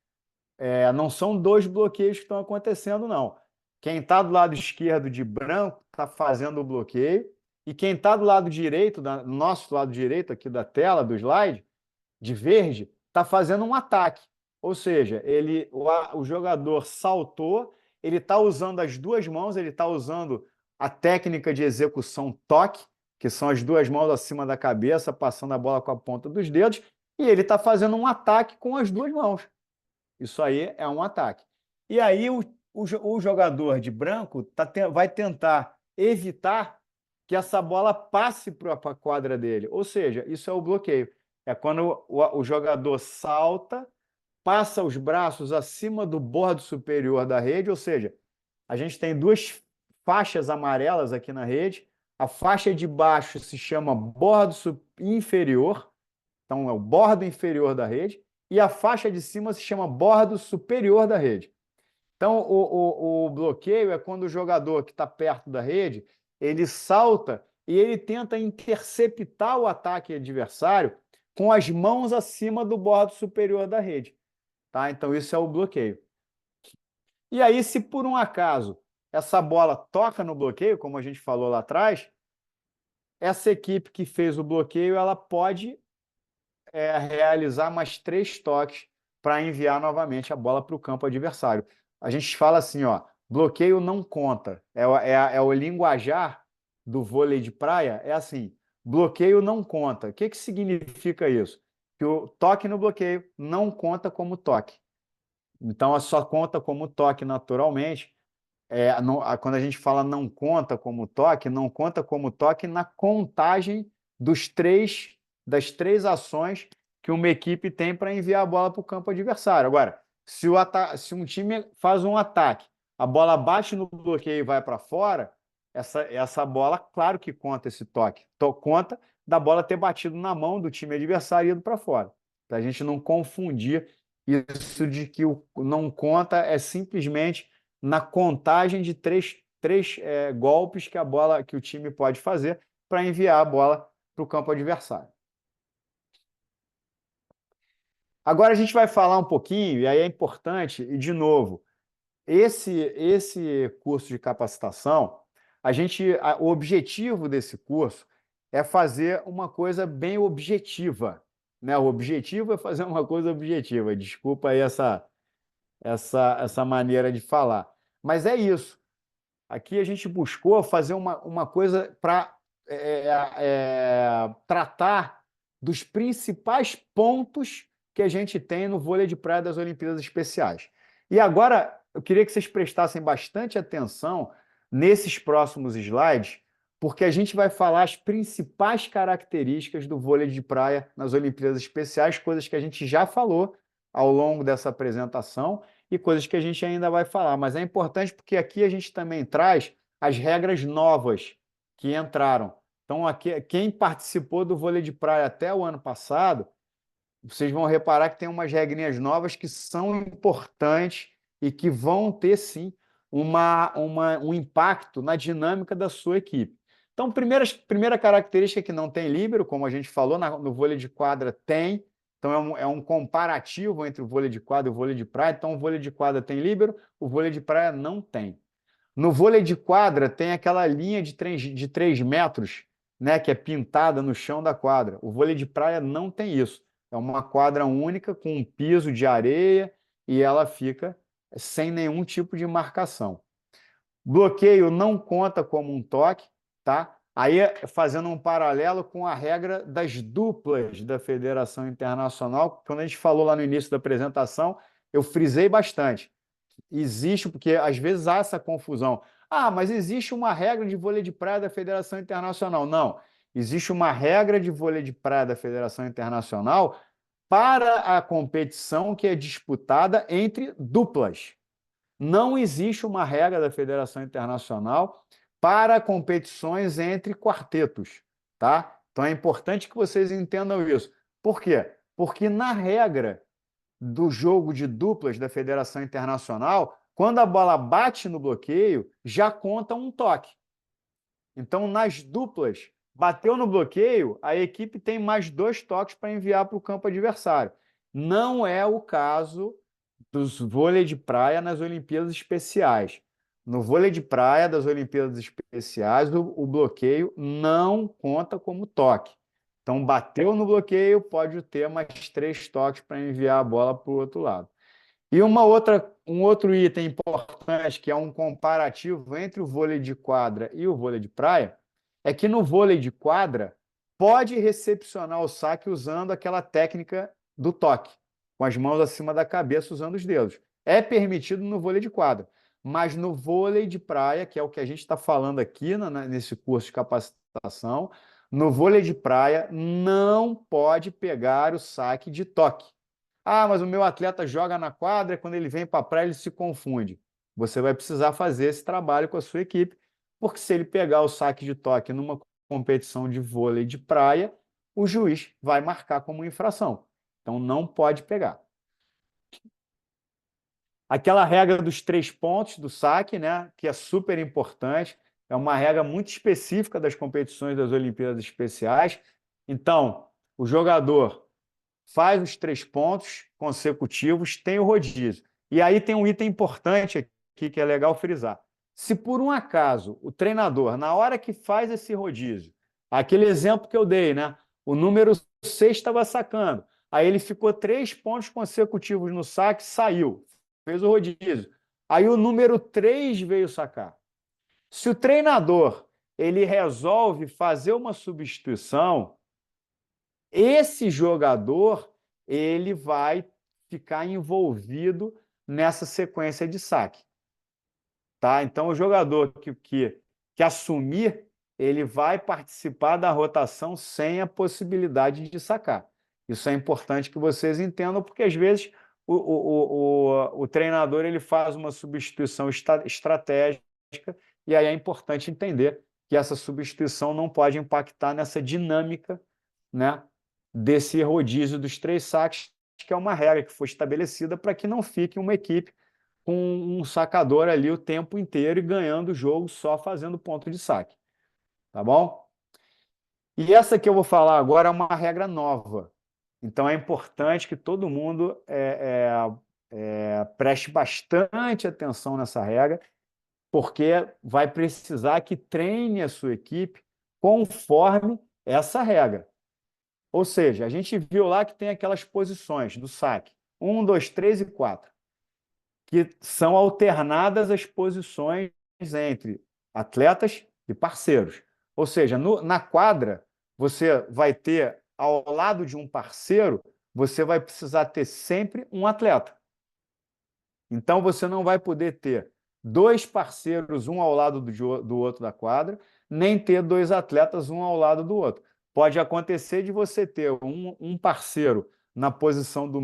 Não são 2 bloqueios que estão acontecendo, não. Quem está do lado esquerdo de branco está fazendo o bloqueio e quem está do lado direito, do nosso lado direito aqui da tela, do slide, de verde, está fazendo um ataque. Ou seja, o jogador saltou, ele está usando as 2 mãos, ele está usando a técnica de execução toque, que são as 2 mãos acima da cabeça, passando a bola com a ponta dos dedos, e ele está fazendo um ataque com as 2 mãos. Isso aí é um ataque. E aí o jogador de branco vai tentar evitar que essa bola passe para a quadra dele. Ou seja, isso é o bloqueio. É quando o jogador salta, passa os braços acima do bordo superior da rede, ou seja, a gente tem 2 faixas amarelas aqui na rede. A faixa de baixo se chama bordo inferior, então é o bordo inferior da rede, e a faixa de cima se chama bordo superior da rede. Então, o bloqueio é quando o jogador que está perto da rede, ele salta e ele tenta interceptar o ataque adversário com as mãos acima do bordo superior da rede. Tá? Então, isso é o bloqueio. E aí, se por um acaso essa bola toca no bloqueio, como a gente falou lá atrás, essa equipe que fez o bloqueio, ela pode realizar mais 3 toques para enviar novamente a bola para o campo adversário. A gente fala assim, ó, bloqueio não conta. É o linguajar do vôlei de praia, é assim, bloqueio não conta. O que significa isso? Que o toque no bloqueio não conta como toque. Então, só conta como toque naturalmente. Quando a gente fala não conta como toque, não conta como toque na contagem das 3 ações que uma equipe tem para enviar a bola para o campo adversário. Agora, se um time faz um ataque, a bola bate no bloqueio e vai para fora, essa bola, claro que conta esse toque. Conta da bola ter batido na mão do time adversário e ido para fora. Para a gente não confundir isso de que o não conta é simplesmente na contagem de três golpes que o time pode fazer para enviar a bola para o campo adversário. Agora a gente vai falar um pouquinho, e aí é importante, e de novo, esse curso de capacitação, o objetivo desse curso é fazer uma coisa bem objetiva, né? O objetivo é fazer uma coisa objetiva. Desculpa aí essa maneira de falar. Mas é isso. Aqui a gente buscou fazer uma coisa para tratar dos principais pontos que a gente tem no vôlei de praia das Olimpíadas Especiais. E agora eu queria que vocês prestassem bastante atenção nesses próximos slides, porque a gente vai falar as principais características do vôlei de praia nas Olimpíadas Especiais, coisas que a gente já falou ao longo dessa apresentação e coisas que a gente ainda vai falar. Mas é importante porque aqui a gente também traz as regras novas que entraram. Então, aqui, quem participou do vôlei de praia até o ano passado, vocês vão reparar que tem umas regrinhas novas que são importantes e que vão ter, sim, um impacto na dinâmica da sua equipe. Então, primeira característica que não tem líbero, como a gente falou, no vôlei de quadra tem. Então, é um comparativo entre o vôlei de quadra e o vôlei de praia. Então, o vôlei de quadra tem líbero, o vôlei de praia não tem. No vôlei de quadra tem aquela linha de 3 metros né, que é pintada no chão da quadra. O vôlei de praia não tem isso. É uma quadra única com um piso de areia e ela fica sem nenhum tipo de marcação. Bloqueio não conta como um toque, tá? Aí, fazendo um paralelo com a regra das duplas da Federação Internacional, quando a gente falou lá no início da apresentação, eu frisei bastante. Existe, porque às vezes há essa confusão. Ah, mas existe uma regra de vôlei de praia da Federação Internacional. Não, existe uma regra de vôlei de praia da Federação Internacional para a competição que é disputada entre duplas. Não existe uma regra da Federação Internacional para competições entre quartetos, tá? Então é importante que vocês entendam isso. Por quê? Porque na regra do jogo de duplas da Federação Internacional, quando a bola bate no bloqueio, já conta um toque. Então, nas duplas, bateu no bloqueio, a equipe tem mais 2 toques para enviar para o campo adversário. Não é o caso dos vôlei de praia nas Olimpíadas Especiais. No vôlei de praia das Olimpíadas Especiais, o bloqueio não conta como toque. Então, bateu no bloqueio, pode ter mais 3 toques para enviar a bola para o outro lado. E um outro item importante, que é um comparativo entre o vôlei de quadra e o vôlei de praia, é que no vôlei de quadra pode recepcionar o saque usando aquela técnica do toque, com as mãos acima da cabeça, usando os dedos. É permitido no vôlei de quadra, mas no vôlei de praia, que é o que a gente está falando aqui nesse curso de capacitação, no vôlei de praia não pode pegar o saque de toque. Ah, mas o meu atleta joga na quadra, quando ele vem para a praia ele se confunde. Você vai precisar fazer esse trabalho com a sua equipe, porque se ele pegar o saque de toque numa competição de vôlei de praia, o juiz vai marcar como infração. Então não pode pegar. Aquela regra dos 3 pontos do saque, né, que é super importante, é uma regra muito específica das competições das Olimpíadas Especiais. Então, o jogador faz os 3 pontos consecutivos, tem o rodízio. E aí tem um item importante aqui que é legal frisar. Se por um acaso o treinador, na hora que faz esse rodízio, aquele exemplo que eu dei, né? O número 6 estava sacando, aí ele ficou 3 pontos consecutivos no saque, saiu, fez o rodízio. Aí o número 3 veio sacar. Se o treinador ele resolve fazer uma substituição, esse jogador ele vai ficar envolvido nessa sequência de saque. Tá? Então, o jogador que assumir, ele vai participar da rotação sem a possibilidade de sacar. Isso é importante que vocês entendam, porque às vezes o treinador ele faz uma substituição estratégica e aí é importante entender que essa substituição não pode impactar nessa dinâmica, né, desse rodízio dos 3 saques, que é uma regra que foi estabelecida para que não fique uma equipe com um sacador ali o tempo inteiro e ganhando o jogo só fazendo ponto de saque. Tá bom? E essa que eu vou falar agora é uma regra nova. Então é importante que todo mundo preste bastante atenção nessa regra, porque vai precisar que treine a sua equipe conforme essa regra. Ou seja, a gente viu lá que tem aquelas posições do saque, 1, 2, 3 e 4, que são alternadas as posições entre atletas e parceiros. Ou seja, na quadra, você vai ter, ao lado de um parceiro, você vai precisar ter sempre um atleta. Então, você não vai poder ter 2 parceiros, um ao lado do outro da quadra, nem ter 2 atletas, um ao lado do outro. Pode acontecer de você ter um parceiro na posição do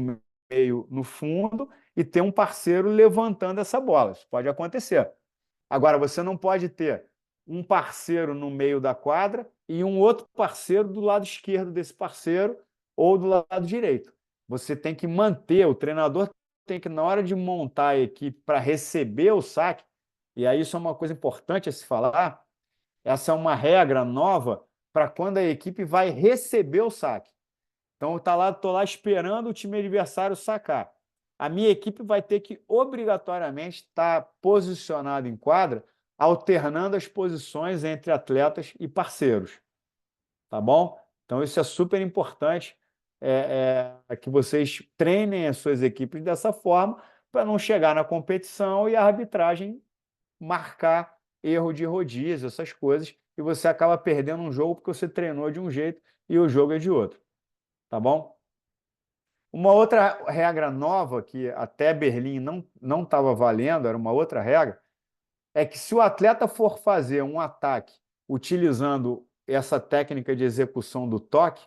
meio no fundo e ter um parceiro levantando essa bola. Isso pode acontecer. Agora, você não pode ter um parceiro no meio da quadra e um outro parceiro do lado esquerdo desse parceiro ou do lado direito. Você tem que manter, o treinador tem que, na hora de montar a equipe para receber o saque, e aí isso é uma coisa importante a se falar, essa é uma regra nova para quando a equipe vai receber o saque. Então, estou lá esperando o time adversário sacar. A minha equipe vai ter que, obrigatoriamente, estar posicionada em quadra, alternando as posições entre atletas e parceiros. tá bom? Então, isso é super importante, que vocês treinem as suas equipes dessa forma para não chegar na competição e a arbitragem marcar erro de rodízio, essas coisas, e você acaba perdendo um jogo porque você treinou de um jeito e o jogo é de outro, tá bom? Uma outra regra nova que até Berlim não estava valendo, era uma outra regra, é que se o atleta for fazer um ataque utilizando essa técnica de execução do toque,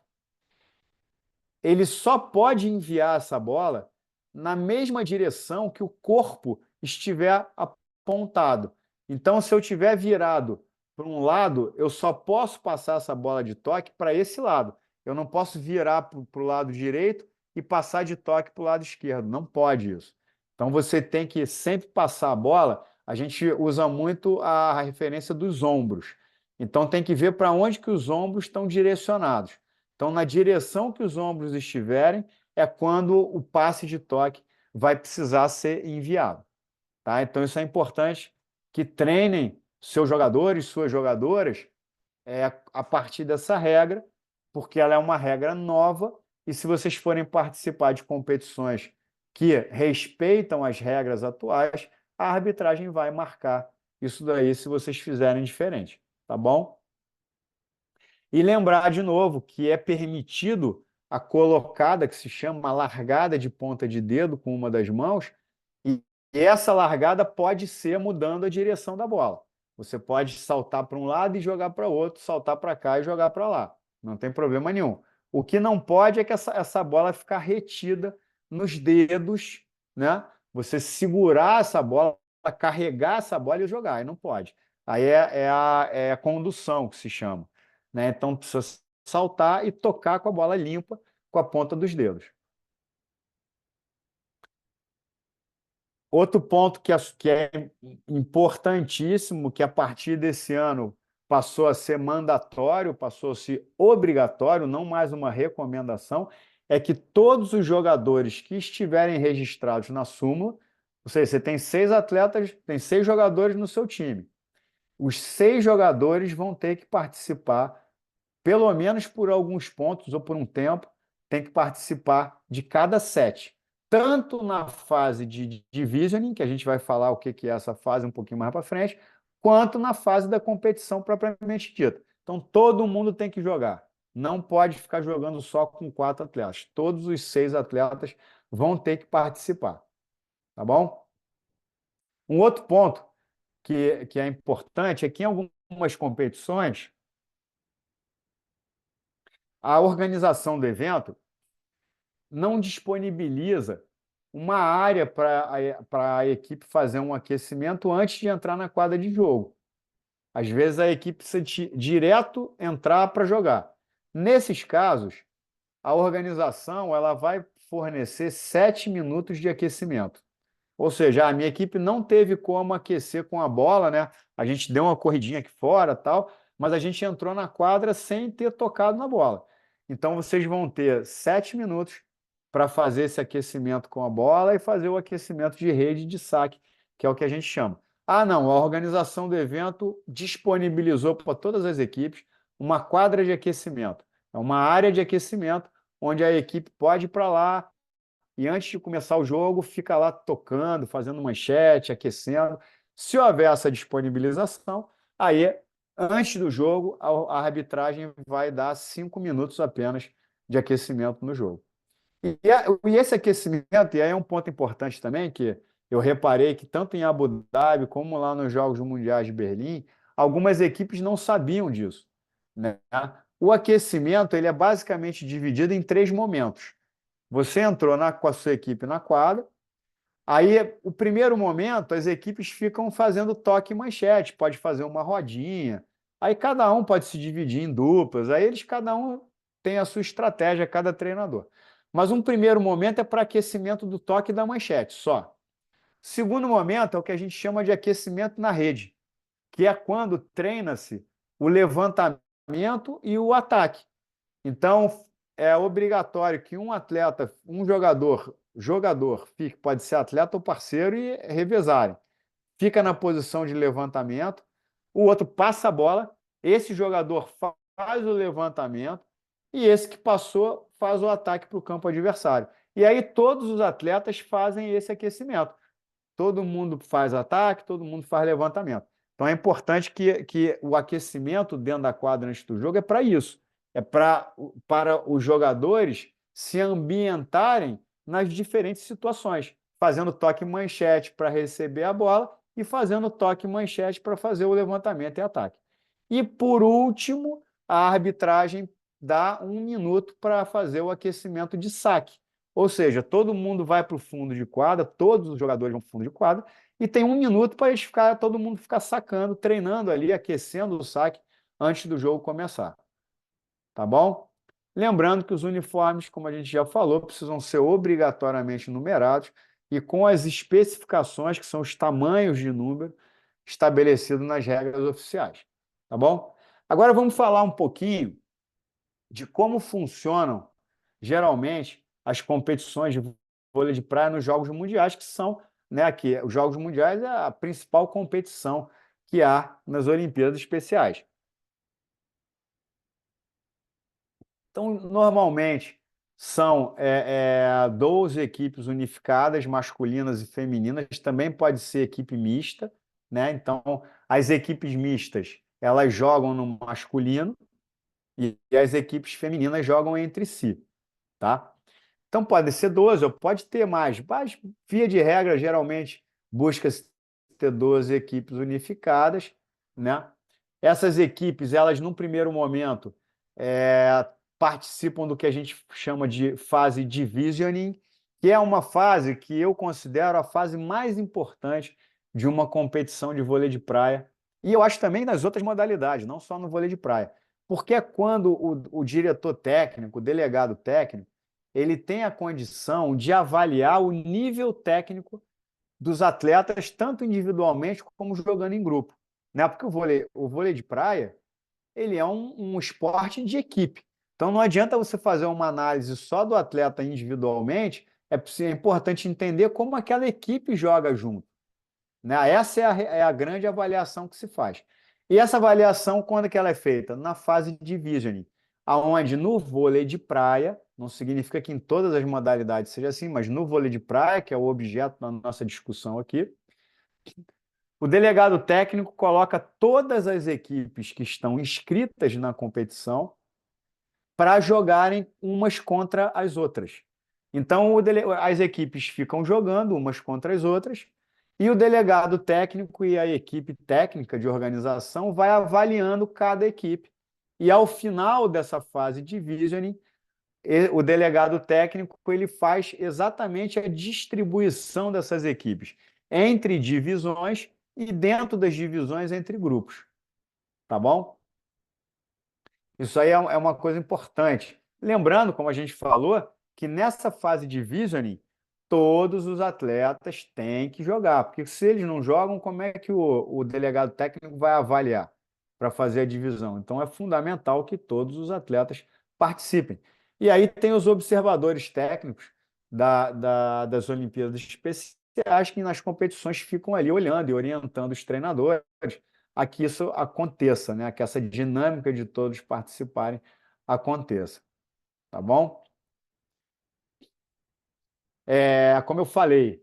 ele só pode enviar essa bola na mesma direção que o corpo estiver apontado. Então, se eu estiver virado para um lado, eu só posso passar essa bola de toque para esse lado. Eu não posso virar para o lado direito e passar de toque para o lado esquerdo. Não pode isso. Então, você tem que sempre passar a bola. A gente usa muito a referência dos ombros. Então, tem que ver para onde que os ombros estão direcionados. Então, na direção que os ombros estiverem, é quando o passe de toque vai precisar ser enviado. Tá? Então, isso é importante que treinem seus jogadores, suas jogadoras, a partir dessa regra, porque ela é uma regra nova, e se vocês forem participar de competições que respeitam as regras atuais, a arbitragem vai marcar isso daí se vocês fizerem diferente, tá bom? E lembrar de novo que é permitido a colocada, que se chama largada de ponta de dedo com uma das mãos, e essa largada pode ser mudando a direção da bola. Você pode saltar para um lado e jogar para o outro, saltar para cá e jogar para lá. Não tem problema nenhum. O que não pode é que essa bola ficar retida nos dedos, né? Você segurar essa bola, carregar essa bola e jogar. Aí não pode. Aí é a condução que se chama, né? Então precisa saltar e tocar com a bola limpa com a ponta dos dedos. Outro ponto que é importantíssimo, que a partir desse ano passou a ser mandatório, passou a ser obrigatório, não mais uma recomendação, é que todos os jogadores que estiverem registrados na súmula, ou seja, você tem 6 atletas, tem 6 jogadores no seu time. Os 6 jogadores vão ter que participar pelo menos por alguns pontos ou por um tempo, tem que participar de cada set. Tanto na fase de divisioning, que a gente vai falar o que é essa fase um pouquinho mais para frente, quanto na fase da competição propriamente dita. Então, todo mundo tem que jogar. Não pode ficar jogando só com 4 atletas. Todos os 6 atletas vão ter que participar. Tá bom? Um outro ponto que é importante é que em algumas competições, a organização do evento não disponibiliza uma área para a equipe fazer um aquecimento antes de entrar na quadra de jogo. Às vezes a equipe precisa direto entrar para jogar. Nesses casos, a organização ela vai fornecer 7 minutos de aquecimento. Ou seja, a minha equipe não teve como aquecer com a bola, né? A gente deu uma corridinha aqui fora, tal, mas a gente entrou na quadra sem ter tocado na bola. Então vocês vão ter 7 minutos para fazer esse aquecimento com a bola e fazer o aquecimento de rede de saque, que é o que a gente chama. Ah, não, a organização do evento disponibilizou para todas as equipes uma quadra de aquecimento. É uma área de aquecimento onde a equipe pode ir para lá, e antes de começar o jogo, fica lá tocando, fazendo manchete, aquecendo. Se houver essa disponibilização, aí, antes do jogo, a arbitragem vai dar 5 minutos apenas de aquecimento no jogo. E esse aquecimento, e aí é um ponto importante também, que eu reparei que tanto em Abu Dhabi como lá nos Jogos Mundiais de Berlim, algumas equipes não sabiam disso, né? O aquecimento ele é basicamente dividido em 3 momentos. Você entrou com a sua equipe na quadra, aí o primeiro momento as equipes ficam fazendo toque e manchete, pode fazer uma rodinha, aí cada um pode se dividir em duplas, aí cada um tem a sua estratégia, cada treinador. Mas um primeiro momento é para aquecimento do toque e da manchete, só. Segundo momento é o que a gente chama de aquecimento na rede, que é quando treina-se o levantamento e o ataque. Então, é obrigatório que um atleta, um jogador, pode ser atleta ou parceiro e revezarem. Fica na posição de levantamento, o outro passa a bola, esse jogador faz o levantamento e esse que passou faz o ataque para o campo adversário. E aí todos os atletas fazem esse aquecimento. Todo mundo faz ataque, todo mundo faz levantamento. Então é importante que o aquecimento dentro da quadra antes do jogo é para isso. É para os jogadores se ambientarem nas diferentes situações, fazendo toque manchete para receber a bola e fazendo toque manchete para fazer o levantamento e ataque. E por último, a arbitragem dá 1 minuto para fazer o aquecimento de saque. Ou seja, todo mundo vai para o fundo de quadra, todos os jogadores vão para o fundo de quadra, e tem 1 minuto para todo mundo ficar sacando, treinando ali, aquecendo o saque antes do jogo começar. Tá bom? Lembrando que os uniformes, como a gente já falou, precisam ser obrigatoriamente numerados e com as especificações, que são os tamanhos de número, estabelecidos nas regras oficiais. Tá bom? Agora vamos falar um pouquinho de como funcionam, geralmente, as competições de vôlei de praia nos Jogos Mundiais, que são, né, que os Jogos Mundiais é a principal competição que há nas Olimpíadas Especiais. Então, normalmente, são 12 equipes unificadas, masculinas e femininas, também pode ser equipe mista, né? Então, as equipes mistas, elas jogam no masculino e as equipes femininas jogam entre si, tá? Então pode ser 12 ou pode ter mais, mas via de regra, geralmente busca-se ter 12 equipes unificadas, né? Essas equipes, elas num primeiro momento participam do que a gente chama de fase divisioning, que é uma fase que eu considero a fase mais importante de uma competição de vôlei de praia. E eu acho também nas outras modalidades, não só no vôlei de praia. Porque é quando o diretor técnico, o delegado técnico, ele tem a condição de avaliar o nível técnico dos atletas, tanto individualmente como jogando em grupo. Né? Porque o vôlei de praia ele é um esporte de equipe. Então não adianta você fazer uma análise só do atleta individualmente, é importante entender como aquela equipe joga junto. Né? Essa é a grande avaliação que se faz. E essa avaliação, quando que ela é feita? Na fase de divisioning, aonde no vôlei de praia, não significa que em todas as modalidades seja assim, mas no vôlei de praia, que é o objeto da nossa discussão aqui, o delegado técnico coloca todas as equipes que estão inscritas na competição para jogarem umas contra as outras. Então, as equipes ficam jogando umas contra as outras e o delegado técnico e a equipe técnica de organização vai avaliando cada equipe. E ao final dessa fase de divisioning, o delegado técnico ele faz exatamente a distribuição dessas equipes entre divisões e dentro das divisões entre grupos. Tá bom? Isso aí é uma coisa importante. Lembrando, como a gente falou, que nessa fase de visioning, todos os atletas têm que jogar, porque se eles não jogam, como é que o delegado técnico vai avaliar para fazer a divisão? Então é fundamental que todos os atletas participem. E aí tem os observadores técnicos das Olimpíadas Especiais que nas competições ficam ali olhando e orientando os treinadores a que isso aconteça, né? Que essa dinâmica de todos participarem aconteça, tá bom? Como eu falei,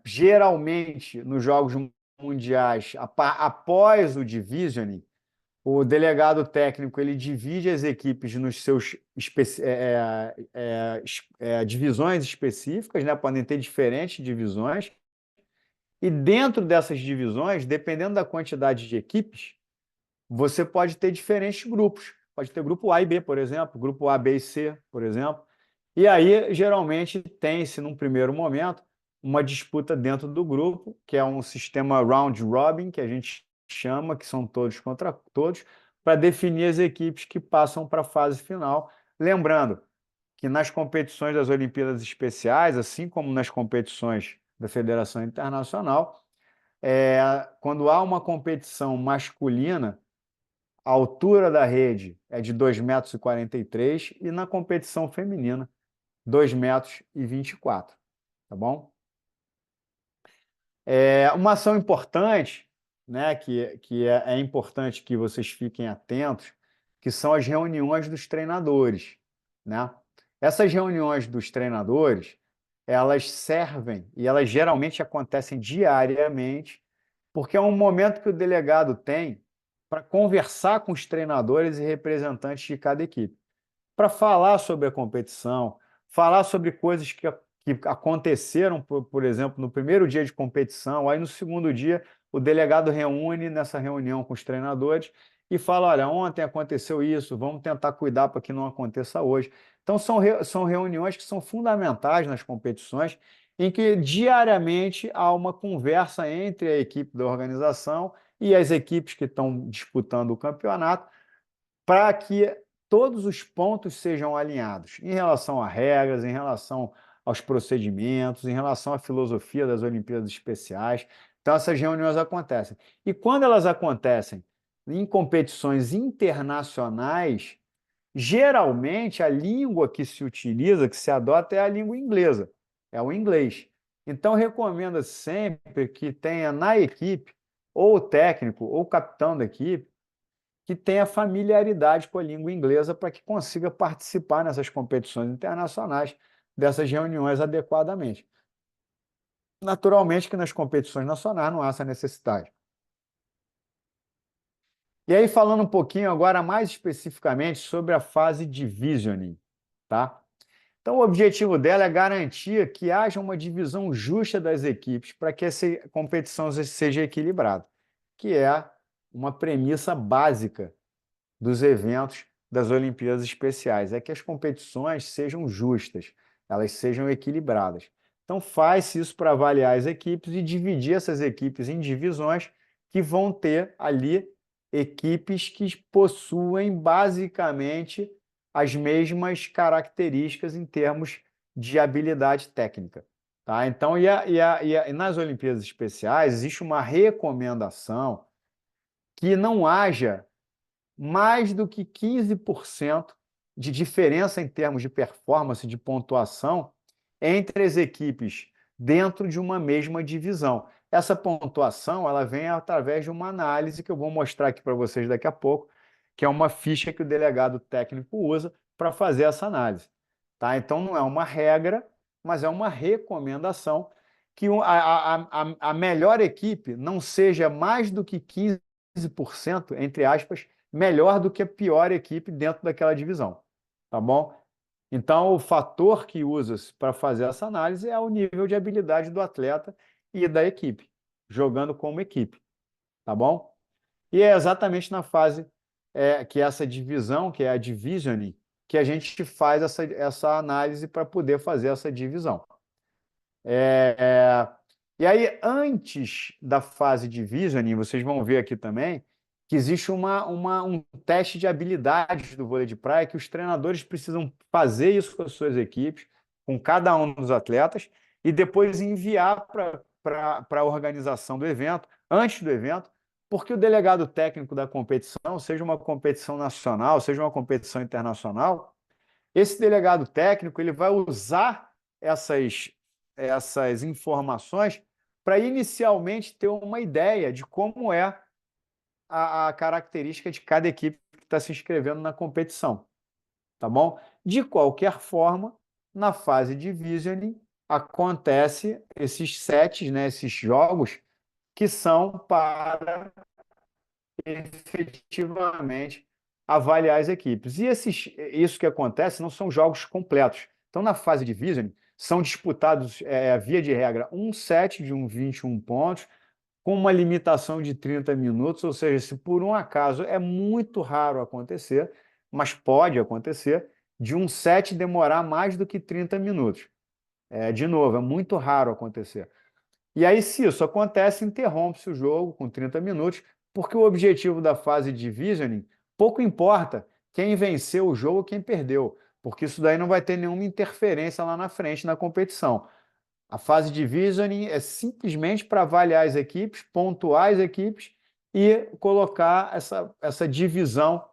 geralmente nos Jogos Mundiais, após o divisioning, o delegado técnico ele divide as equipes nos seus divisões específicas, né? Podem ter diferentes divisões, e dentro dessas divisões, dependendo da quantidade de equipes, você pode ter diferentes grupos. Pode ter grupo A e B, por exemplo, grupo A, B e C, por exemplo. E aí, geralmente, tem-se, num primeiro momento, uma disputa dentro do grupo, que é um sistema round robin, que a gente chama, que são todos contra todos, para definir as equipes que passam para a fase final. Lembrando que nas competições das Olimpíadas Especiais, assim como nas competições da Federação Internacional, quando há uma competição masculina, a altura da rede é de 2,43 m e na competição feminina, 2,24 m, tá bom? Uma ação importante, né, que é importante que vocês fiquem atentos, que são as reuniões dos treinadores, né? Essas reuniões dos treinadores, elas servem e elas geralmente acontecem diariamente, porque é um momento que o delegado tem para conversar com os treinadores e representantes de cada equipe, para falar sobre a competição, falar sobre coisas que aconteceram, por exemplo, no primeiro dia de competição, aí no segundo dia o delegado reúne nessa reunião com os treinadores e fala: olha, ontem aconteceu isso, vamos tentar cuidar para que não aconteça hoje. Então, são reuniões que são fundamentais nas competições, em que diariamente há uma conversa entre a equipe da organização e as equipes que estão disputando o campeonato, para que todos os pontos sejam alinhados em relação a regras, em relação aos procedimentos, em relação à filosofia das Olimpíadas Especiais. Então, essas reuniões acontecem. E quando elas acontecem em competições internacionais, geralmente a língua que se utiliza, que se adota, é a língua inglesa, é o inglês. Então, recomenda sempre que tenha na equipe, ou o técnico, ou o capitão da equipe, que tenha familiaridade com a língua inglesa para que consiga participar nessas competições internacionais, dessas reuniões adequadamente. Naturalmente que nas competições nacionais não há essa necessidade. E aí, falando um pouquinho agora mais especificamente sobre a fase divisioning, tá? Então, o objetivo dela é garantir que haja uma divisão justa das equipes para que essa competição seja equilibrada, que é uma premissa básica dos eventos das Olimpíadas Especiais, é que as competições sejam justas, elas sejam equilibradas. Então, faz-se isso para avaliar as equipes e dividir essas equipes em divisões que vão ter ali equipes que possuem basicamente as mesmas características em termos de habilidade técnica. Tá? Então, e nas Olimpíadas Especiais, existe uma recomendação que não haja mais do que 15% de diferença em termos de performance, de pontuação, entre as equipes dentro de uma mesma divisão. Essa pontuação ela vem através de uma análise que eu vou mostrar aqui para vocês daqui a pouco, que é uma ficha que o delegado técnico usa para fazer essa análise. Tá? Então, não é uma regra, mas é uma recomendação que a melhor equipe não seja mais do que 15%, entre aspas, melhor do que a pior equipe dentro daquela divisão, tá bom? Então, o fator que usa-se para fazer essa análise é o nível de habilidade do atleta e da equipe, jogando como equipe, tá bom? E é exatamente na fase que essa divisão, que é a divisioning, que a gente faz essa análise para poder fazer essa divisão. E aí, antes da fase de visioning, vocês vão ver aqui também que existe um teste de habilidades do vôlei de praia que os treinadores precisam fazer isso com as suas equipes, com cada um dos atletas, e depois enviar para a organização do evento, antes do evento, porque o delegado técnico da competição, seja uma competição nacional, seja uma competição internacional, esse delegado técnico ele vai usar essas informações para inicialmente ter uma ideia de como é a característica de cada equipe que está se inscrevendo na competição, tá bom? De qualquer forma, na fase de visioning acontece esses sets, né, esses jogos que são para efetivamente avaliar as equipes. E isso que acontece não são jogos completos. Então, na fase de visioning, são disputados, via de regra, um set de 21 pontos, com uma limitação de 30 minutos, ou seja, se por um acaso é muito raro acontecer, mas pode acontecer, de um set demorar mais do que 30 minutos. De novo, é muito raro acontecer. E aí, se isso acontece, interrompe-se o jogo com 30 minutos, porque o objetivo da fase de visioning pouco importa quem venceu o jogo ou quem perdeu, porque isso daí não vai ter nenhuma interferência lá na frente na competição. A fase de visioning é simplesmente para avaliar as equipes, pontuar as equipes e colocar essa divisão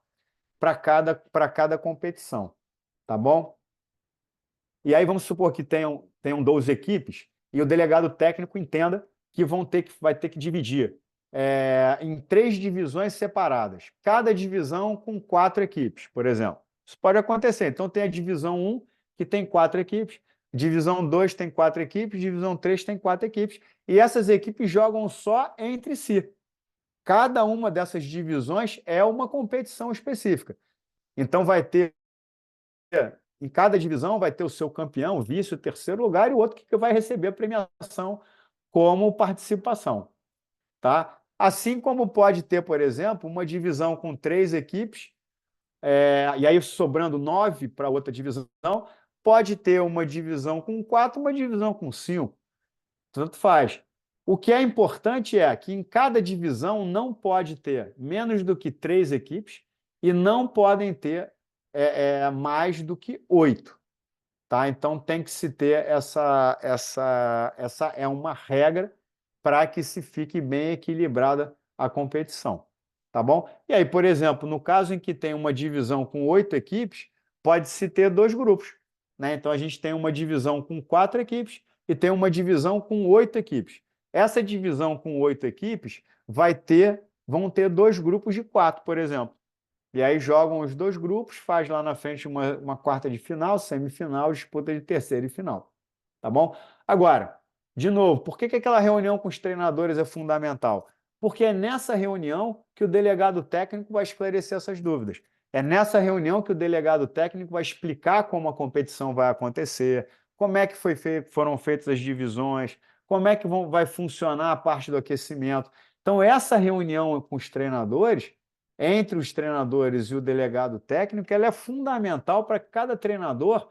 para cada competição, tá bom? E aí vamos supor que tenham 12 equipes e o delegado técnico entenda que vai ter que dividir. em 3 divisões separadas, cada divisão com 4 equipes, por exemplo. Isso pode acontecer. Então, tem a divisão 1, que tem 4 equipes, divisão 2 tem 4 equipes, divisão 3 tem 4 equipes, e essas equipes jogam só entre si. Cada uma dessas divisões é uma competição específica. Então, em cada divisão vai ter o seu campeão, o vice, o terceiro lugar e o outro que vai receber a premiação como participação. Tá? Assim como pode ter, por exemplo, uma divisão com 3 equipes, e aí sobrando 9 para outra divisão, pode ter uma divisão com 4, uma divisão com 5. Tanto faz. O que é importante é que em cada divisão não pode ter menos do que 3 equipes e não podem ter mais do que 8. Tá? Então tem que se ter essa é uma regra para que se fique bem equilibrada a competição. Tá bom? E aí, por exemplo, no caso em que tem uma divisão com 8 equipes, pode-se ter 2 grupos. Né? Então a gente tem uma divisão com 4 equipes e tem uma divisão com 8 equipes. Essa divisão com 8 equipes vão ter 2 grupos de 4, por exemplo. E aí jogam os 2 grupos, faz lá na frente uma quarta de final, semifinal, disputa de terceira e final. Tá bom? Agora, de novo, por que aquela reunião com os treinadores é fundamental? Porque é nessa reunião que o delegado técnico vai esclarecer essas dúvidas. É nessa reunião que o delegado técnico vai explicar como a competição vai acontecer, como é que foram feitas as divisões, como é que vai funcionar a parte do aquecimento. Então, essa reunião com os treinadores entre os treinadores e o delegado técnico, ela é fundamental para que cada treinador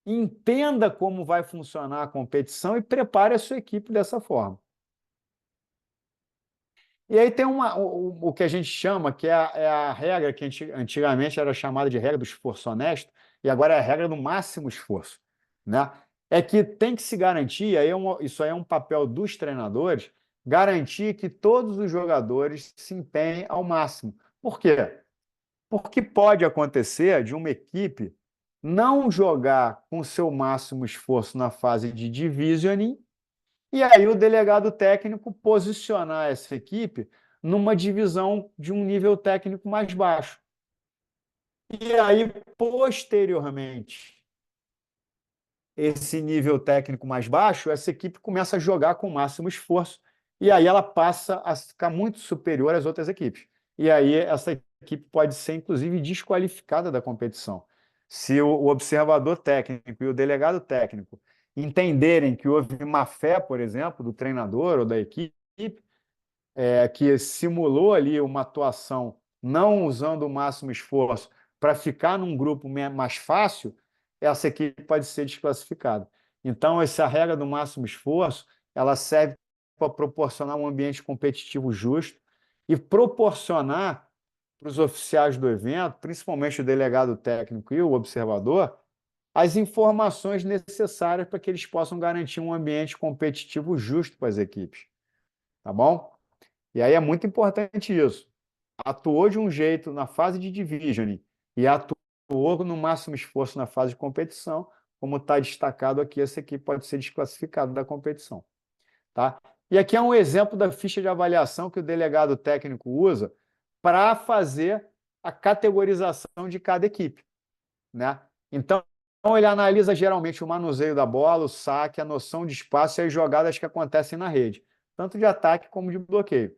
entenda como vai funcionar a competição e prepare a sua equipe dessa forma. E aí tem o que a gente chama, que é a regra que antigamente era chamada de regra do esforço honesto, e agora é a regra do máximo esforço. Né? É que tem que se garantir, isso aí é um papel dos treinadores, garantir que todos os jogadores se empenhem ao máximo. Por quê? Porque pode acontecer de uma equipe não jogar com seu máximo esforço na fase de divisioning, e aí o delegado técnico posicionar essa equipe numa divisão de um nível técnico mais baixo. E aí, posteriormente, esse nível técnico mais baixo, essa equipe começa a jogar com o máximo esforço, e aí ela passa a ficar muito superior às outras equipes. E aí essa equipe pode ser, inclusive, desqualificada da competição. Se o observador técnico e o delegado técnico entenderem que houve má fé, por exemplo, do treinador ou da equipe, que simulou ali uma atuação não usando o máximo esforço para ficar num grupo mais fácil, essa equipe pode ser desclassificada. Então, essa regra do máximo esforço, ela serve para proporcionar um ambiente competitivo justo e proporcionar para os oficiais do evento, principalmente o delegado técnico e o observador, as informações necessárias para que eles possam garantir um ambiente competitivo justo para as equipes. Tá bom? E aí é muito importante isso. Atuou de um jeito na fase de divisioning e atuou no máximo esforço na fase de competição, como está destacado aqui, essa equipe pode ser desclassificada da competição. Tá? E aqui é um exemplo da ficha de avaliação que o delegado técnico usa para fazer a categorização de cada equipe. Né? Então, ele analisa geralmente o manuseio da bola, o saque, a noção de espaço e as jogadas que acontecem na rede, tanto de ataque como de bloqueio.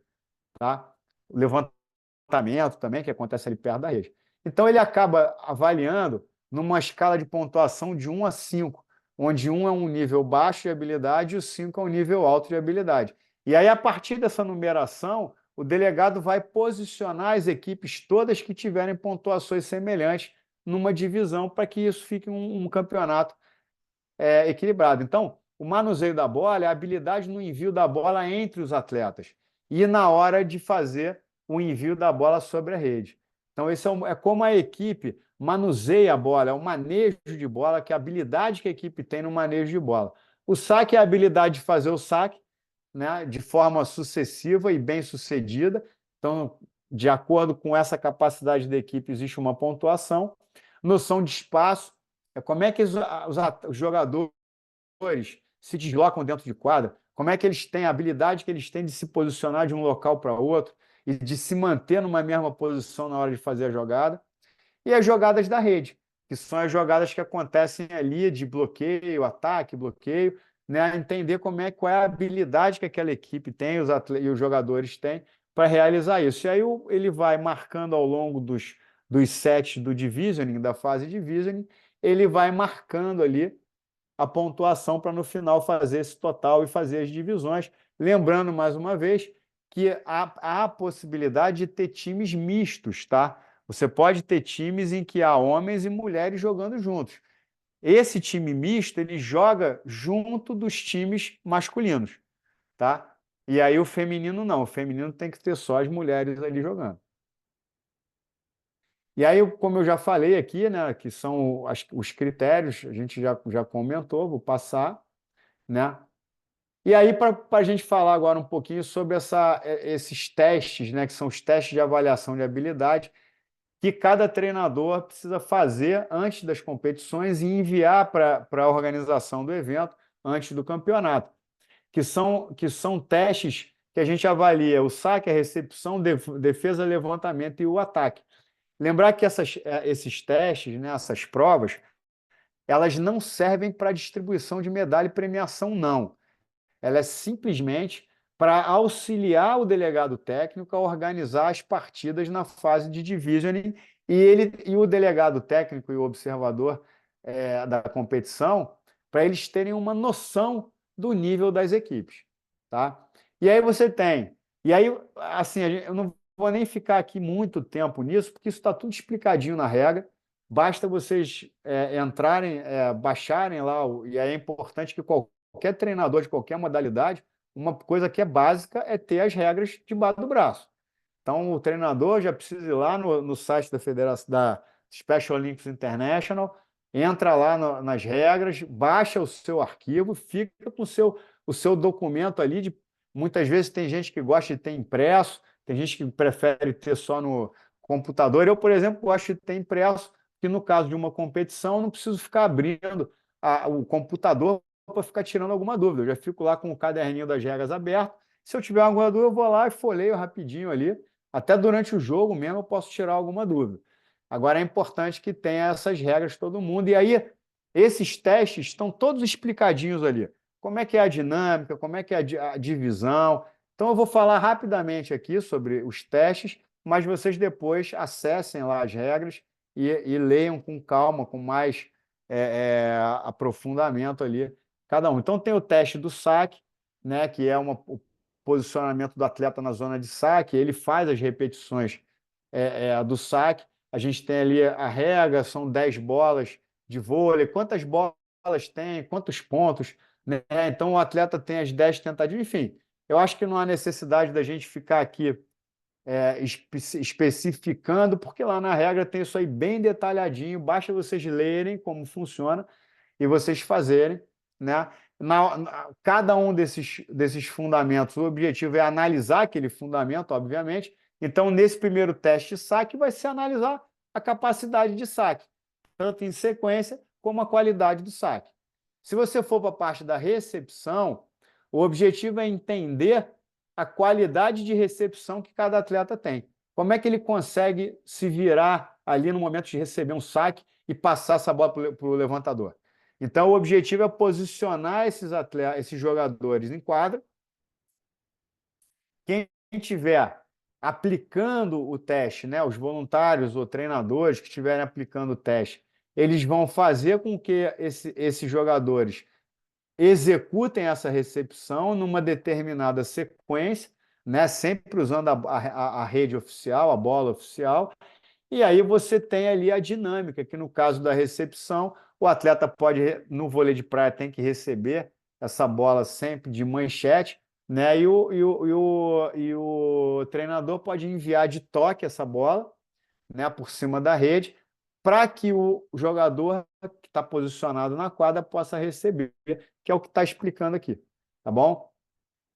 Tá? O levantamento também, que acontece ali perto da rede. Então, ele acaba avaliando numa escala de pontuação de 1 a 5, onde 1 é um nível baixo de habilidade e o 5 é um nível alto de habilidade. E aí, a partir dessa numeração, o delegado vai posicionar as equipes todas que tiverem pontuações semelhantes numa divisão para que isso fique um campeonato equilibrado. Então, o manuseio da bola é a habilidade no envio da bola entre os atletas e na hora de fazer o envio da bola sobre a rede. Então, esse é como a equipe manuseia a bola, é o manejo de bola, que é a habilidade que a equipe tem no manejo de bola. O saque é a habilidade de fazer o saque, né, de forma sucessiva e bem-sucedida. Então, de acordo com essa capacidade da equipe, existe uma pontuação. Noção de espaço, como é que os jogadores se deslocam dentro de quadra, como é que eles têm, a habilidade que eles têm de se posicionar de um local para outro e de se manter numa mesma posição na hora de fazer a jogada. E as jogadas da rede, que são as jogadas que acontecem ali de bloqueio, ataque, bloqueio, né? Entender qual é a habilidade que aquela equipe tem, e os jogadores têm para realizar isso. E aí ele vai marcando ao longo dos sets do divisioning, da fase divisioning, ele vai marcando ali a pontuação para no final fazer esse total e fazer as divisões. Lembrando, mais uma vez, que há a possibilidade de ter times mistos, tá? Você pode ter times em que há homens e mulheres jogando juntos. Esse time misto, ele joga junto dos times masculinos, tá? E aí o feminino não, o feminino tem que ter só as mulheres ali jogando. E aí, como eu já falei aqui, né, que são os critérios, a gente já comentou, vou passar, né? E aí, para a gente falar agora um pouquinho sobre esses testes, né, que são os testes de avaliação de habilidade, que cada treinador precisa fazer antes das competições e enviar para a organização do evento antes do campeonato, que são testes que a gente avalia o saque, a recepção, defesa, levantamento e o ataque. Lembrar que esses testes, né, essas provas, elas não servem para distribuição de medalha e premiação, não. Ela é simplesmente para auxiliar o delegado técnico a organizar as partidas na fase de divisioning e o delegado técnico e o observador da competição, para eles terem uma noção do nível das equipes, tá? E aí você tem, e aí assim, eu não vou nem ficar aqui muito tempo nisso, porque isso está tudo explicadinho na regra. Basta vocês entrarem, baixarem lá, e aí é importante que qualquer treinador de qualquer modalidade, uma coisa que é básica é ter as regras debaixo do braço. Então, o treinador já precisa ir lá no site da Federação da Special Olympics International, entra lá nas regras, baixa o seu arquivo, fica com o seu documento ali. Muitas vezes tem gente que gosta de ter impresso, tem gente que prefere ter só no computador. Eu, por exemplo, gosto de ter impresso, que no caso de uma competição, eu não preciso ficar abrindo o computador para ficar tirando alguma dúvida. Eu já fico lá com o caderninho das regras aberto. Se eu tiver alguma dúvida, eu vou lá e folheio rapidinho ali. Até durante o jogo mesmo eu posso tirar alguma dúvida. Agora é importante que tenha essas regras todo mundo. E aí, esses testes estão todos explicadinhos ali. Como é que é a dinâmica, como é que é a divisão. Então, eu vou falar rapidamente aqui sobre os testes, mas vocês depois acessem lá as regras e leiam com calma, com mais aprofundamento ali cada um. Então, tem o teste do saque, né, que é o posicionamento do atleta na zona de saque, ele faz as repetições do saque. A gente tem ali a regra, são 10 bolas de vôlei, quantas bolas tem, quantos pontos, né? Então, o atleta tem as 10 tentativas, enfim. Eu acho que não há necessidade da gente ficar aqui especificando, porque lá na regra tem isso aí bem detalhadinho, basta vocês lerem como funciona e vocês fazerem, né? Cada um desses fundamentos, o objetivo é analisar aquele fundamento, obviamente. Então, nesse primeiro teste de saque, vai se analisar a capacidade de saque, tanto em sequência como a qualidade do saque. Se você for para a parte da recepção, o objetivo é entender a qualidade de recepção que cada atleta tem. Como é que ele consegue se virar ali no momento de receber um saque e passar essa bola para o levantador? Então, o objetivo é posicionar esses jogadores em quadra. Quem estiver aplicando o teste, né, os voluntários ou treinadores que estiverem aplicando o teste, eles vão fazer com que esses jogadores executem essa recepção numa determinada sequência, né, sempre usando a rede oficial, a bola oficial. E aí você tem ali a dinâmica, que no caso da recepção, o atleta pode, no vôlei de praia, tem que receber essa bola sempre de manchete, né? E o treinador pode enviar de toque essa bola, né, por cima da rede, para que o jogador que está posicionado na quadra possa receber, que é o que está explicando aqui, tá bom?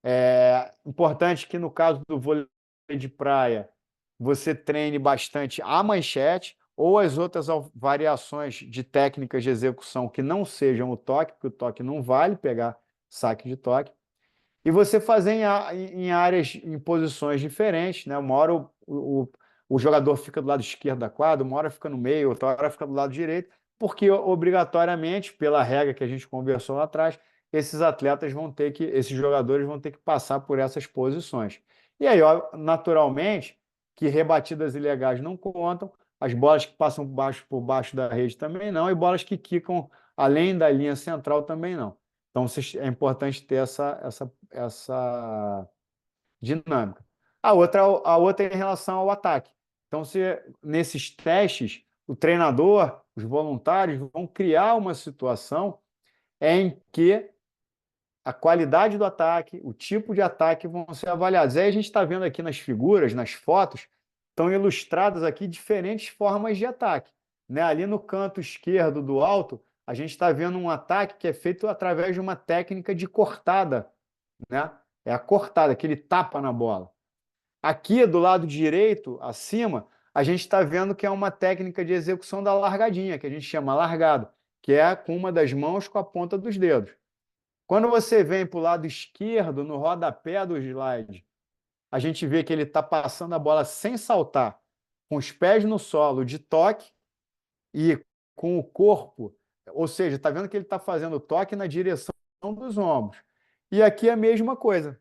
É importante que no caso do vôlei de praia, você treine bastante a manchete ou as outras variações de técnicas de execução que não sejam o toque, porque o toque não vale pegar saque de toque. e você fazer em áreas, em posições diferentes, né? Uma hora o jogador fica do lado esquerdo da quadra, uma hora fica no meio, outra hora fica do lado direito, porque obrigatoriamente, pela regra que a gente conversou lá atrás, esses jogadores vão ter que passar por essas posições. E aí, ó, naturalmente, que rebatidas ilegais não contam, as bolas que passam por baixo da rede também não, e bolas que quicam além da linha central também não. Então, é importante ter essa dinâmica. A outra é em relação ao ataque. Então, nesses testes, o treinador, os voluntários vão criar uma situação em que a qualidade do ataque, o tipo de ataque vão ser avaliados. Aí a gente está vendo aqui nas figuras, nas fotos, estão ilustradas aqui diferentes formas de ataque. Né? Ali no canto esquerdo do alto, a gente está vendo um ataque que é feito através de uma técnica de cortada, né? É a cortada, aquele tapa na bola. Aqui do lado direito, acima, a gente está vendo que é uma técnica de execução da largadinha, que a gente chama largado, que é com uma das mãos com a ponta dos dedos. Quando você vem para o lado esquerdo, no rodapé do slide, a gente vê que ele está passando a bola sem saltar, com os pés no solo, de toque e com o corpo, ou seja, está vendo que ele está fazendo toque na direção dos ombros. E aqui é a mesma coisa.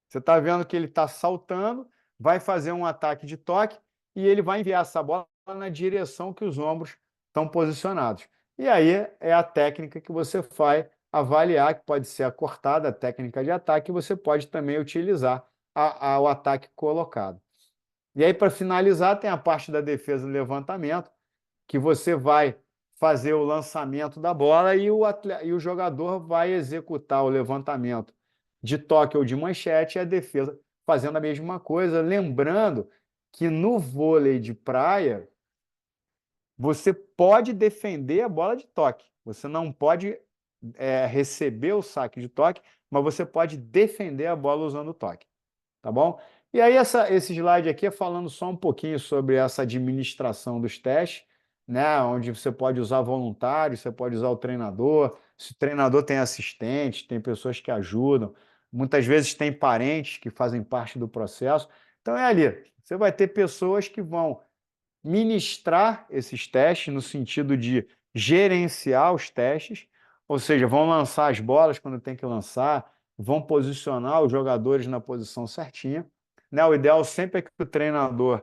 Você está vendo que ele está saltando, vai fazer um ataque de toque e ele vai enviar essa bola na direção que os ombros estão posicionados. E aí é a técnica que você vai avaliar, que pode ser a cortada, a técnica de ataque, e você pode também utilizar o ataque colocado. E aí, para finalizar, tem a parte da defesa do levantamento, que você vai fazer o lançamento da bola e o jogador vai executar o levantamento de toque ou de manchete e a defesa fazendo a mesma coisa. Lembrando que no vôlei de praia, você pode defender a bola de toque. Você não pode receber o saque de toque, mas você pode defender a bola usando o toque. Tá bom? E aí, esse slide aqui é falando só um pouquinho sobre essa administração dos testes, né? Onde você pode usar voluntários, você pode usar o treinador. Se o treinador tem assistente, tem pessoas que ajudam, muitas vezes tem parentes que fazem parte do processo. Então é ali. Você vai ter pessoas que vão ministrar esses testes no sentido de gerenciar os testes, ou seja, vão lançar as bolas quando tem que lançar, vão posicionar os jogadores na posição certinha. Né? O ideal sempre é que o treinador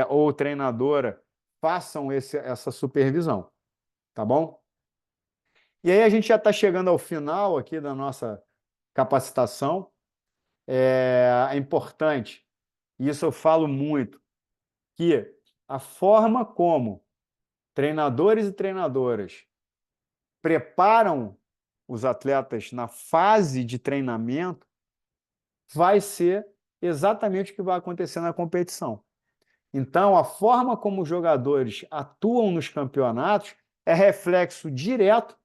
ou treinadora façam essa supervisão, tá bom? E aí a gente já está chegando ao final aqui da nossa capacitação. É importante, e isso eu falo muito, que a forma como treinadores e treinadoras preparam os atletas na fase de treinamento vai ser exatamente o que vai acontecer na competição. Então, a forma como os jogadores atuam nos campeonatos é reflexo direto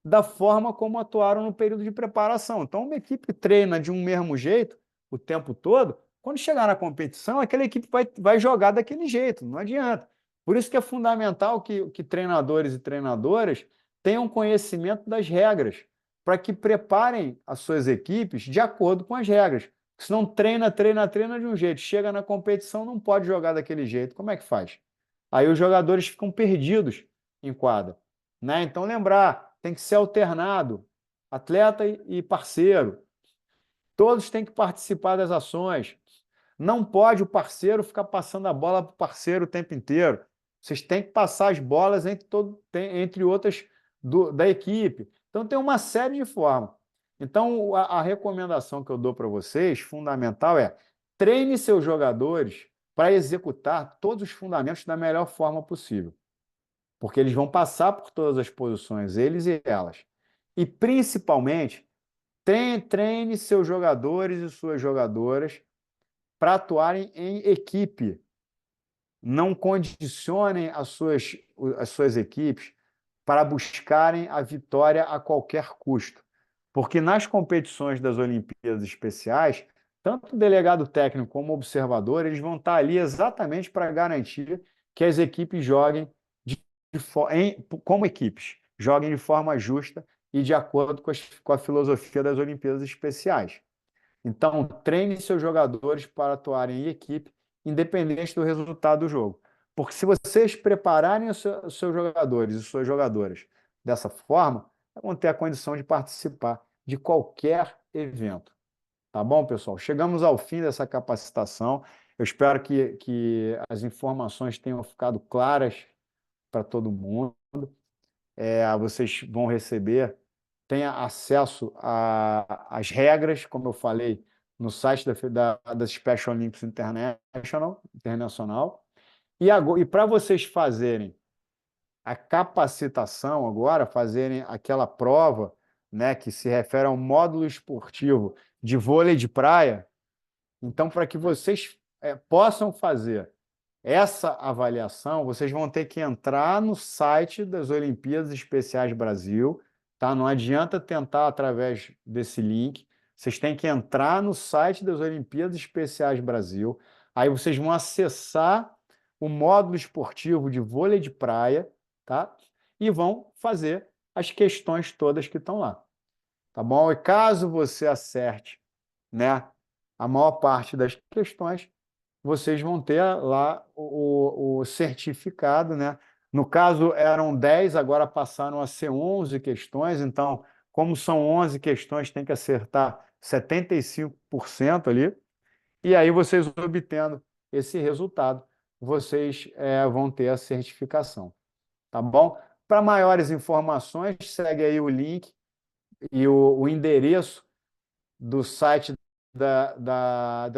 da forma como atuaram no período de preparação. Então, uma equipe treina de um mesmo jeito o tempo todo, quando chegar na competição, aquela equipe vai jogar daquele jeito, não adianta. Por isso que é fundamental que treinadores e treinadoras tenham conhecimento das regras, para que preparem as suas equipes de acordo com as regras. Senão treina de um jeito, chega na competição, não pode jogar daquele jeito. Como é que faz? Aí os jogadores ficam perdidos em quadra. Né? Então, lembrar, tem que ser alternado, atleta e parceiro. Todos têm que participar das ações. Não pode o parceiro ficar passando a bola para o parceiro o tempo inteiro. Vocês têm que passar as bolas entre outras da equipe. Então, tem uma série de formas. Então, a recomendação que eu dou para vocês, fundamental, é treine seus jogadores para executar todos os fundamentos da melhor forma possível. Porque eles vão passar por todas as posições, eles e elas. E, principalmente, treine seus jogadores e suas jogadoras para atuarem em equipe. Não condicionem as suas equipes para buscarem a vitória a qualquer custo. Porque nas competições das Olimpíadas Especiais, tanto o delegado técnico como o observador, eles vão estar ali exatamente para garantir que as equipes joguem como equipes, joguem de forma justa e de acordo com a filosofia das Olimpíadas Especiais. Então, treine seus jogadores para atuarem em equipe, independente do resultado do jogo. Porque se vocês prepararem os seus jogadores e suas jogadoras dessa forma, vão ter a condição de participar de qualquer evento. Tá bom, pessoal? Chegamos ao fim dessa capacitação. Eu espero que as informações tenham ficado claras para todo mundo. Vocês vão receber, tenha acesso às regras, como eu falei, no site da Special Olympics Internacional. E para vocês fazerem a capacitação agora, fazerem aquela prova, né, que se refere ao módulo esportivo de vôlei de praia, então, para que vocês possam fazer essa avaliação, vocês vão ter que entrar no site das Olimpíadas Especiais Brasil, tá? Não adianta tentar através desse link. Vocês têm que entrar no site das Olimpíadas Especiais Brasil. Aí vocês vão acessar o módulo esportivo de vôlei de praia, tá? E vão fazer as questões todas que estão lá, tá bom? E caso você acerte, né, a maior parte das questões, vocês vão ter lá o certificado, né? No caso, eram 10, agora passaram a ser 11 questões. Então, como são 11 questões, tem que acertar 75% ali. E aí, vocês obtendo esse resultado, vocês vão ter a certificação. Tá bom? Para maiores informações, segue aí o link e o endereço do site da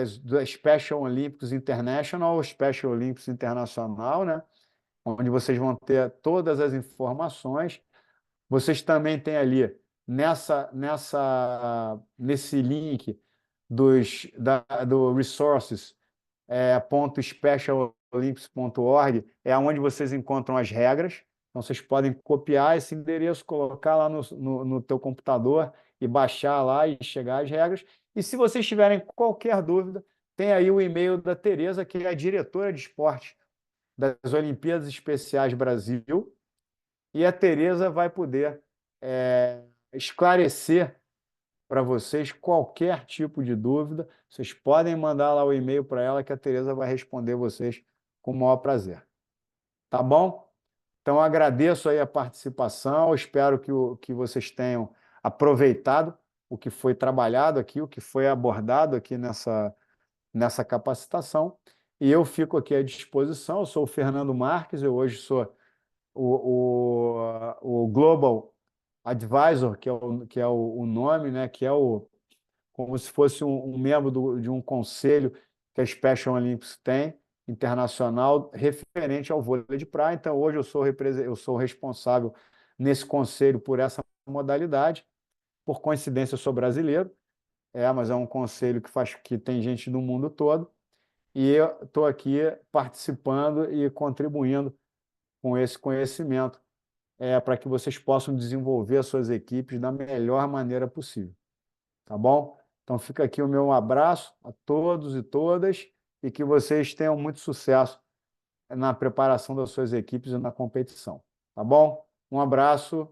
Special Olympics International, Special Olympics Internacional, né? Onde vocês vão ter todas as informações. Vocês também têm ali nesse link do resources .specialolympics.org é onde vocês encontram as regras. Então, vocês podem copiar esse endereço, colocar lá no teu computador e baixar lá e chegar às regras. E se vocês tiverem qualquer dúvida, tem aí o e-mail da Tereza, que é a diretora de esporte das Olimpíadas Especiais Brasil, e a Tereza vai poder esclarecer para vocês qualquer tipo de dúvida. Vocês podem mandar lá o e-mail para ela que a Tereza vai responder vocês com o maior prazer. Tá bom? Então, agradeço aí a participação, espero que vocês tenham aproveitado o que foi trabalhado aqui, o que foi abordado aqui nessa capacitação. E eu fico aqui à disposição. Eu sou o Fernando Marques, eu hoje sou o Global Advisor, que é o nome, né? Que é como se fosse um membro de um conselho que a Special Olympics tem, internacional, referente ao vôlei de praia. Então, hoje eu sou responsável nesse conselho por essa modalidade. Por coincidência, eu sou brasileiro, mas é um conselho que tem gente do mundo todo, e eu estou aqui participando e contribuindo com esse conhecimento, para que vocês possam desenvolver as suas equipes da melhor maneira possível. Tá bom? Então fica aqui o meu abraço a todos e todas e que vocês tenham muito sucesso na preparação das suas equipes e na competição. Tá bom? Um abraço